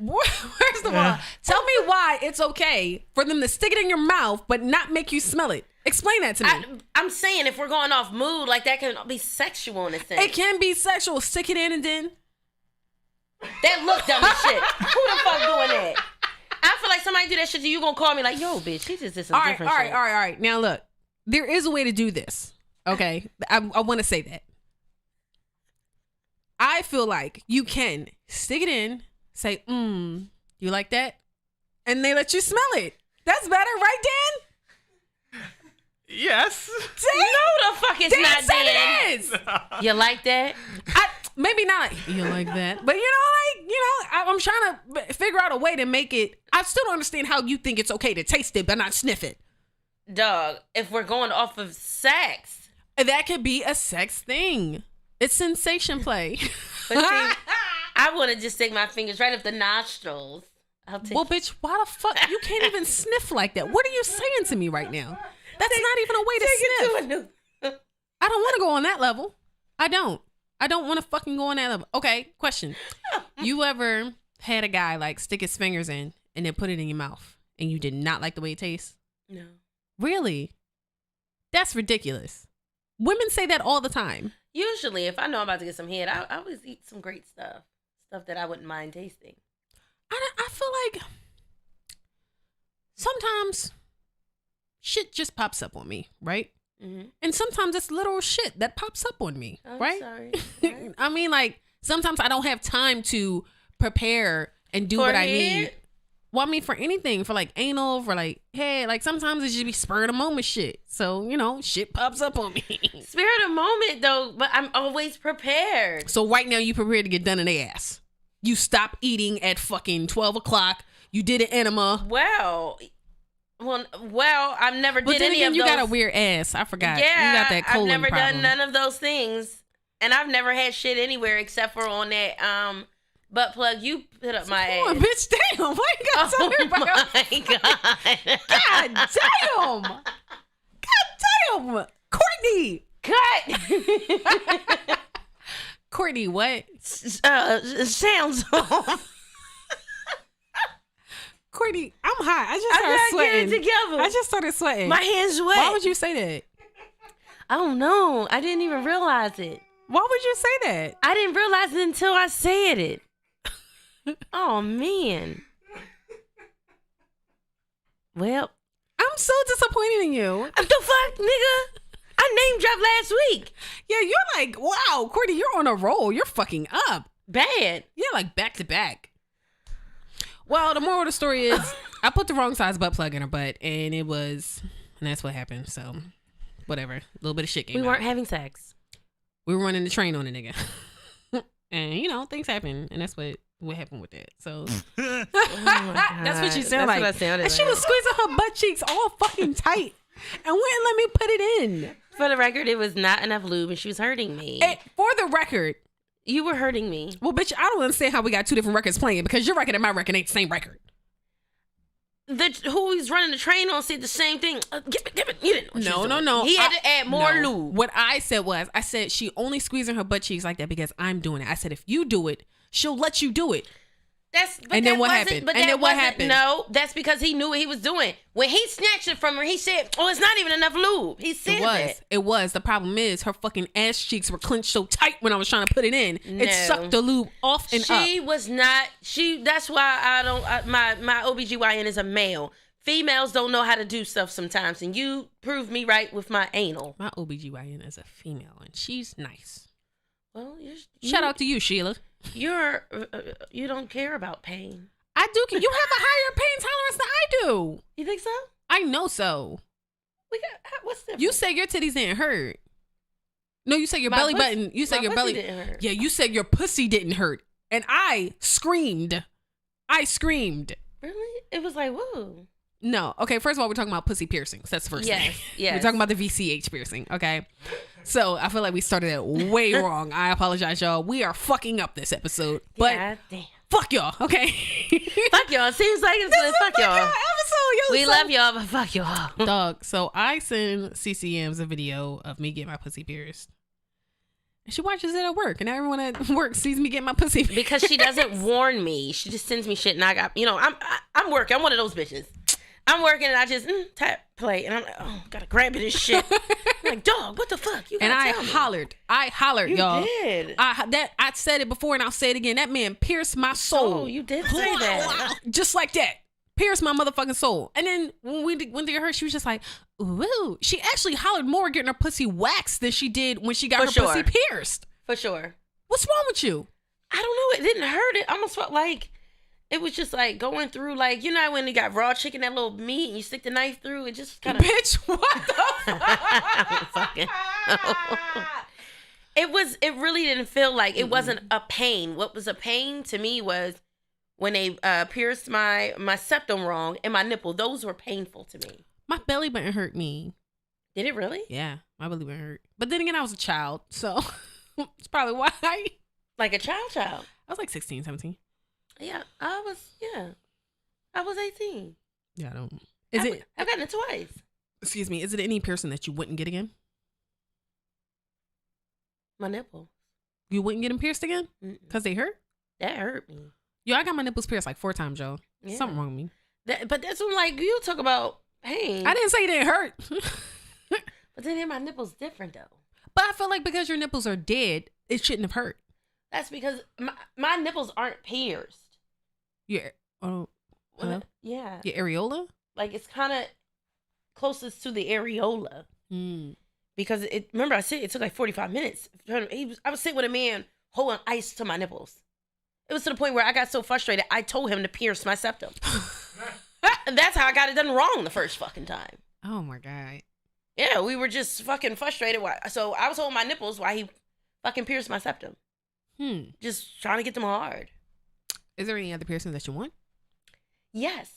First of all, tell me why it's okay for them to stick it in your mouth but not make you smell it. Explain that to me. I'm saying if we're going off mood, like that can be sexual in a sense. It can be sexual. Stick it in and then. That look dumb as shit. Who the fuck doing that? I feel like somebody do that shit to you, gonna call me like, yo, bitch, he just did some All right, different all shit. right. Now look, there is a way to do this. Okay, I want to say that. I feel like you can stick it in, say, you like that? And they let you smell it. That's better, right, Dan? Yes. No, the fuck is Dan not said Dan. it is. You like that? Maybe not you like that, but I'm trying to figure out a way to make it. I still don't understand how you think it's okay to taste it but not sniff it. Dog, if we're going off of sex. That could be a sex thing. It's sensation play. But see, I want to just stick my fingers right up the nostrils. I'll take Well, bitch, why the fuck you can't even sniff like that? What are you saying to me right now? That's not even a way to sniff. it to a new. I don't want to go on that level. I don't want to fucking go on that level. Okay, question. You ever had a guy like stick his fingers in and then put it in your mouth and you did not like the way it tastes? No. Really? That's ridiculous. Women say that all the time. Usually, if I know I'm about to get some head, I always eat some great stuff. Stuff that I wouldn't mind tasting. I feel like sometimes shit just pops up on me, right? Mm-hmm. And sometimes it's little shit that pops up on me, I'm right? sorry. I mean, like, sometimes I don't have time to prepare and do For what I head? need. Well, I mean, for anything, for like anal, for like, hey, like sometimes it just be spur of the moment shit. So, shit pops up on me. Spirit of moment, though, but I'm always prepared. So right now you prepared to get done in the ass. You stop eating at fucking 12 o'clock. You did an enema. Well, I've never But did then any again, of you those. got a weird ass. I forgot. Yeah, You got that colon I've never problem. done none of those things, and I've never had shit anywhere except for on that butt plug you put up my Come on, ass. bitch, damn. Why you gotta tell Oh everybody else? my god! God damn. God damn. Courtney. Cut. Courtney, what? Sounds off. Courtney, I'm hot. I just started I'm not sweating. getting it together. I just started sweating. My hands wet. Why would you say that? I don't know. I didn't even realize it. Why would you say that? I didn't realize it until I said it. Oh man. Well, I'm so disappointed in you. what the fuck, nigga? I name dropped last week. Yeah, you're like, wow, Courtney, you're on a roll. You're fucking up. Bad. Yeah, like back to back. Well, the moral of the story is I put the wrong size butt plug in her butt, and that's what happened. So, whatever. A little bit of shit came We out. weren't having sex. We were running the train on a nigga. And, things happen, and that's what happened with that. So, that's what she sounded like. That's what I sounded And she like. was squeezing her butt cheeks all fucking tight and wouldn't let me put it in. For the record, it was not enough lube, and she was hurting me. And for the record, You were hurting me. well, bitch, I don't understand how we got two different records playing because your record and my record ain't the same record. Who he's running the train on said the same thing. Give it. You didn't know what she was doing. No. He had to add more lube. What I said was, she only squeezing her butt cheeks like that because I'm doing it. I said, if you do it, she'll let you do it. And then what happened? And then what happened? No, that's because he knew what he was doing. When he snatched it from her, he said, "Oh, it's not even enough lube." He said that. It was. The problem is her fucking ass cheeks were clenched so tight when I was trying to put it in. No. It sucked the lube off and up. She was not. That's why I don't. My OBGYN is a male. Females don't know how to do stuff sometimes, and you proved me right with my anal. My OBGYN is a female, and she's nice. Well, shout out to you, Sheila. You don't care about pain. I do. You have a higher pain tolerance than I do. You think so? I know so. What's the? You said your titties didn't hurt. No, you said your belly button. You said your belly didn't hurt. Yeah, you said your pussy didn't hurt, and I screamed. Really? It was like, whoa. No. Okay, first of all, we're talking about pussy piercings. That's the first thing. Yes. We're talking about the VCH piercing, okay? So I feel like we started it way wrong. I apologize, y'all. We are fucking up this episode. But God damn. Fuck y'all, okay? Fuck y'all. Seems like it's fuck y'all. Episode, we love y'all, but fuck y'all. Dog, so I send CCMs a video of me getting my pussy pierced. And she watches it at work, and everyone at work sees me get my pussy pierced. Because she doesn't warn me. She just sends me shit, and I got, I'm working. I'm one of those bitches. I'm working, and I just tap play, and I'm like, oh, gotta grab it and shit. I'm like, dog, what the fuck? You gotta tell me. I hollered, y'all. You did. I said it before, and I'll say it again. That man pierced my soul. Oh, you did say that. Just like that. Pierced my motherfucking soul. And then when we went to get her, she was just like, ooh. She actually hollered more getting her pussy waxed than she did when she got her pussy pierced. For sure. What's wrong with you? I don't know. It didn't hurt. It almost felt like it was just like going through, like, you know when you got raw chicken, that little meat, and you stick the knife through, it just kind of. Bitch, what the fuck? It really didn't feel like, it wasn't a pain. What was a pain to me was when they pierced my septum wrong and my nipple. Those were painful to me. My belly button hurt me. Did it really? Yeah, my belly button hurt. But then again, I was a child, so it's probably why. Like a child. I was like 16, 17. Yeah, I was 18. Yeah, I don't. I've gotten it twice. Excuse me. Is it any piercing that you wouldn't get again? My nipple. You wouldn't get them pierced again? Because they hurt? That hurt me. Yo, I got my nipples pierced like 4 times, y'all. Yeah. Something wrong with me. But that's when, like, you talk about pain. I didn't say it didn't hurt. But then my nipples different, though. But I feel like because your nipples are dead, it shouldn't have hurt. That's because my nipples aren't pierced. Yeah. Oh. Hello? Yeah. Your areola? Like, it's kind of closest to the areola. Because remember I said it took like 45 minutes. I was sitting with a man holding ice to my nipples. It was to the point where I got so frustrated, I told him to pierce my septum. And that's how I got it done wrong the first fucking time. Oh my God. Yeah, we were just fucking frustrated. So I was holding my nipples while he fucking pierced my septum. Just trying to get them hard. Is there any other piercing that you want? Yes.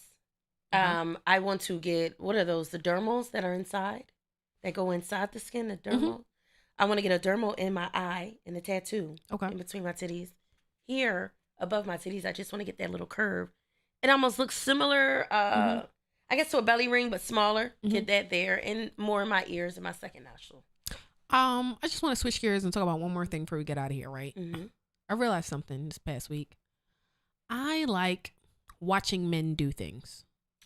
I want to get, what are those? The dermals that are inside? That go inside the skin, the dermal? I want to get a dermal in my eye and a tattoo. Okay. In between my titties. Here, above my titties, I just want to get that little curve. It almost looks similar, I guess, to a belly ring, but smaller. Get that there. And more in my ears and my second nostril. I just want to switch gears and talk about one more thing before we get out of here, right? I realized something this past week. I like watching men do things.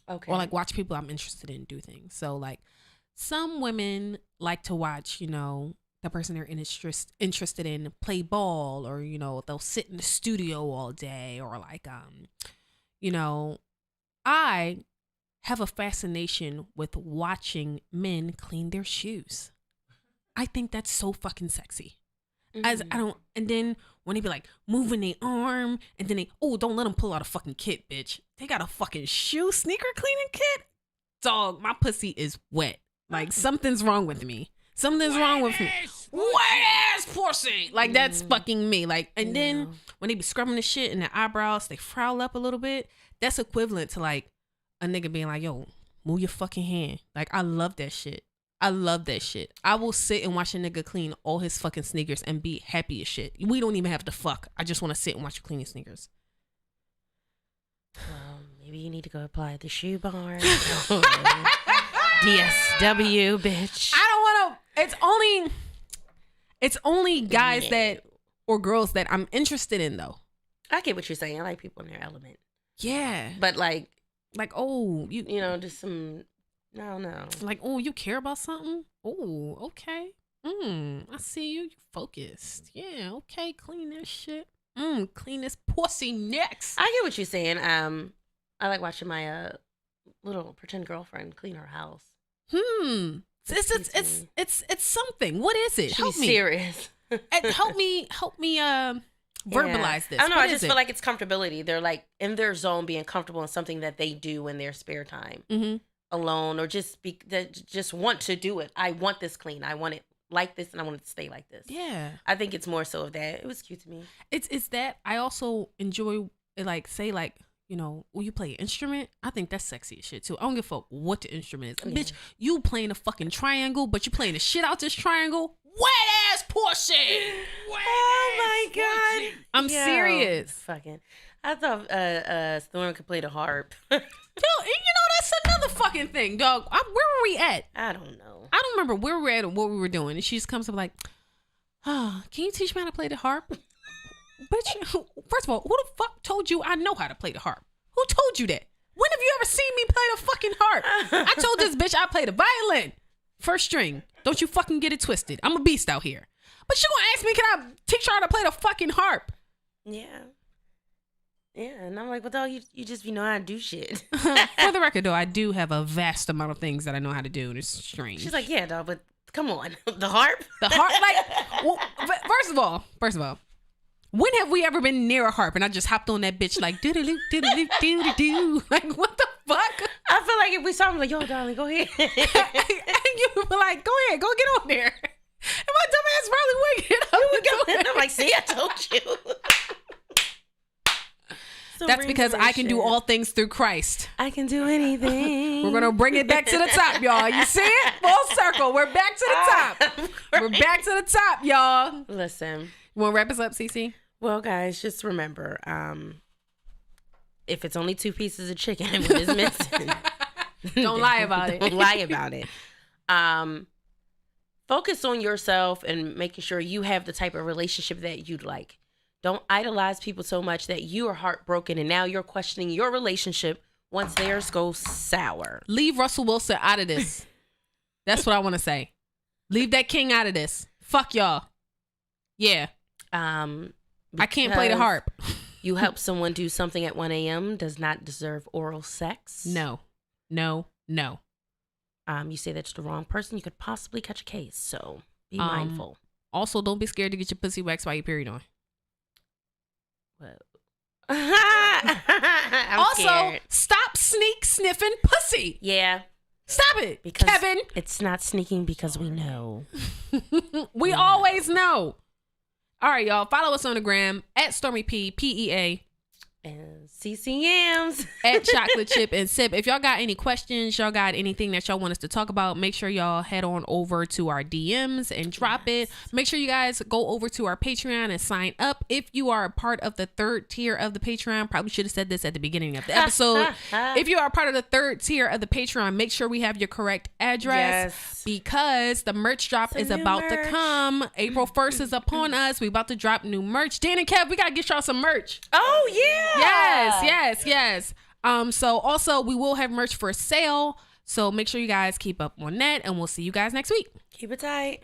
Okay. Or like watch people I'm interested in do things. So like some women like to watch, the person they're interested in play ball, or, they'll sit in the studio all day, or like, I have a fascination with watching men clean their shoes. I think that's so fucking sexy. And then when they be like moving their arm, and then don't let them pull out a fucking kit, bitch. They got a fucking sneaker cleaning kit. Dog, my pussy is wet. Like something's wrong with me. Something's wrong with me. Wet ass pussy. Like that's fucking me. Like, and then when they be scrubbing the shit and their eyebrows, they frown up a little bit. That's equivalent to like a nigga being like, yo, move your fucking hand. Like I love that shit. I love that shit. I will sit and watch a nigga clean all his fucking sneakers and be happy as shit. We don't even have to fuck. I just want to sit and watch you clean your sneakers. Maybe you need to go apply at the shoe barn. DSW, bitch. I don't want to. It's only guys that or girls that I'm interested in though. I get what you're saying. I like people in their element. Yeah. But like, oh, you know, just some, no. Like, oh, you care about something? Oh, okay. I see you. You focused. Yeah, okay. Clean this shit. Clean this pussy next. I get what you're saying. I like watching my little pretend girlfriend clean her house. It's something. What is it? She's Help me. serious. Help me verbalize this. I don't know. What I just is feel it? like it's comfortability. They're like in their zone, being comfortable in something that they do in their spare time, alone, or just just want to do it. I want this clean. I want it like this, and I want it to stay like this. Yeah. I think it's more so of that. It was cute to me. It's that I also enjoy like say like, you know, when you play an instrument, I think that's sexy as shit too. I don't give a fuck what the instrument is. Bitch, you playing a fucking triangle, but you playing the shit out this triangle. Wet ass pussy. Oh my god. I'm serious. Fucking. I thought Storm could play the harp. Yo, and you know that's another fucking thing, dog. Where were we at? I don't know. I don't remember where we were at or what we were doing. And she just comes up like, can you teach me how to play the harp? Bitch, first of all, who the fuck told you I know how to play the harp? Who told you that? When have you ever seen me play the fucking harp? I told this bitch I play the violin. First string. Don't you fucking get it twisted. I'm a beast out here. But she gonna ask me, can I teach her how to play the fucking harp? Yeah. Yeah, and I'm like, well, dog, you just know how to do shit. For the record, though, I do have a vast amount of things that I know how to do, and it's strange. She's like, yeah, dog, but come on. The harp? The harp? Like, well, but first of all, when have we ever been near a harp and I just hopped on that bitch like, doo-doo-doo, doo-doo-doo, doo-doo-doo? Like, what the fuck? I feel like if we saw him, like, yo, darling, go ahead. And you were like, go ahead, go get on there. And my dumb ass probably would get up. And I'm like, see, I told you. So that's because I can do all things through Christ. I can do anything. We're going to bring it back to the top, y'all. You see it? Full circle. We're back to the top. We're back to the top, y'all. Listen. You want to wrap us up, Cece? Well, guys, just remember, if it's only 2 pieces of chicken and one is missing, don't lie about it. Don't lie about it. Focus on yourself and making sure you have the type of relationship that you'd like. Don't idolize people so much that you are heartbroken and now you're questioning your relationship once theirs goes sour. Leave Russell Wilson out of this. That's what I want to say. Leave that king out of this. Fuck y'all. Yeah. I can't play the harp. You help someone do something at 1 a.m. does not deserve oral sex. No. You say that to the wrong person, you could possibly catch a case. So be mindful. Also, don't be scared to get your pussy waxed while your period on. I'm scared. Stop sneak sniffing pussy. Yeah. Stop it, because Kevin. It's not sneaking because we know. We always know. All right, y'all. Follow us on the gram at StormyP, PEA. And CCMs. At Chocolate Chip and Sip. If y'all got any questions, y'all got anything that y'all want us to talk about, make sure y'all head on over to our DMs and drop it. Make sure you guys go over to our Patreon and sign up. If you are a part of the 3rd tier of the Patreon, probably should have said this at the beginning of the episode. If you are a part of the 3rd tier of the Patreon, make sure we have your correct address because the merch drop is about to come. April 1st is upon us. We about to drop new merch. Dan and Kev, we got to get y'all some merch. Oh, yeah. Yes. So also we will have merch for sale. So make sure you guys keep up on that and we'll see you guys next week. Keep it tight.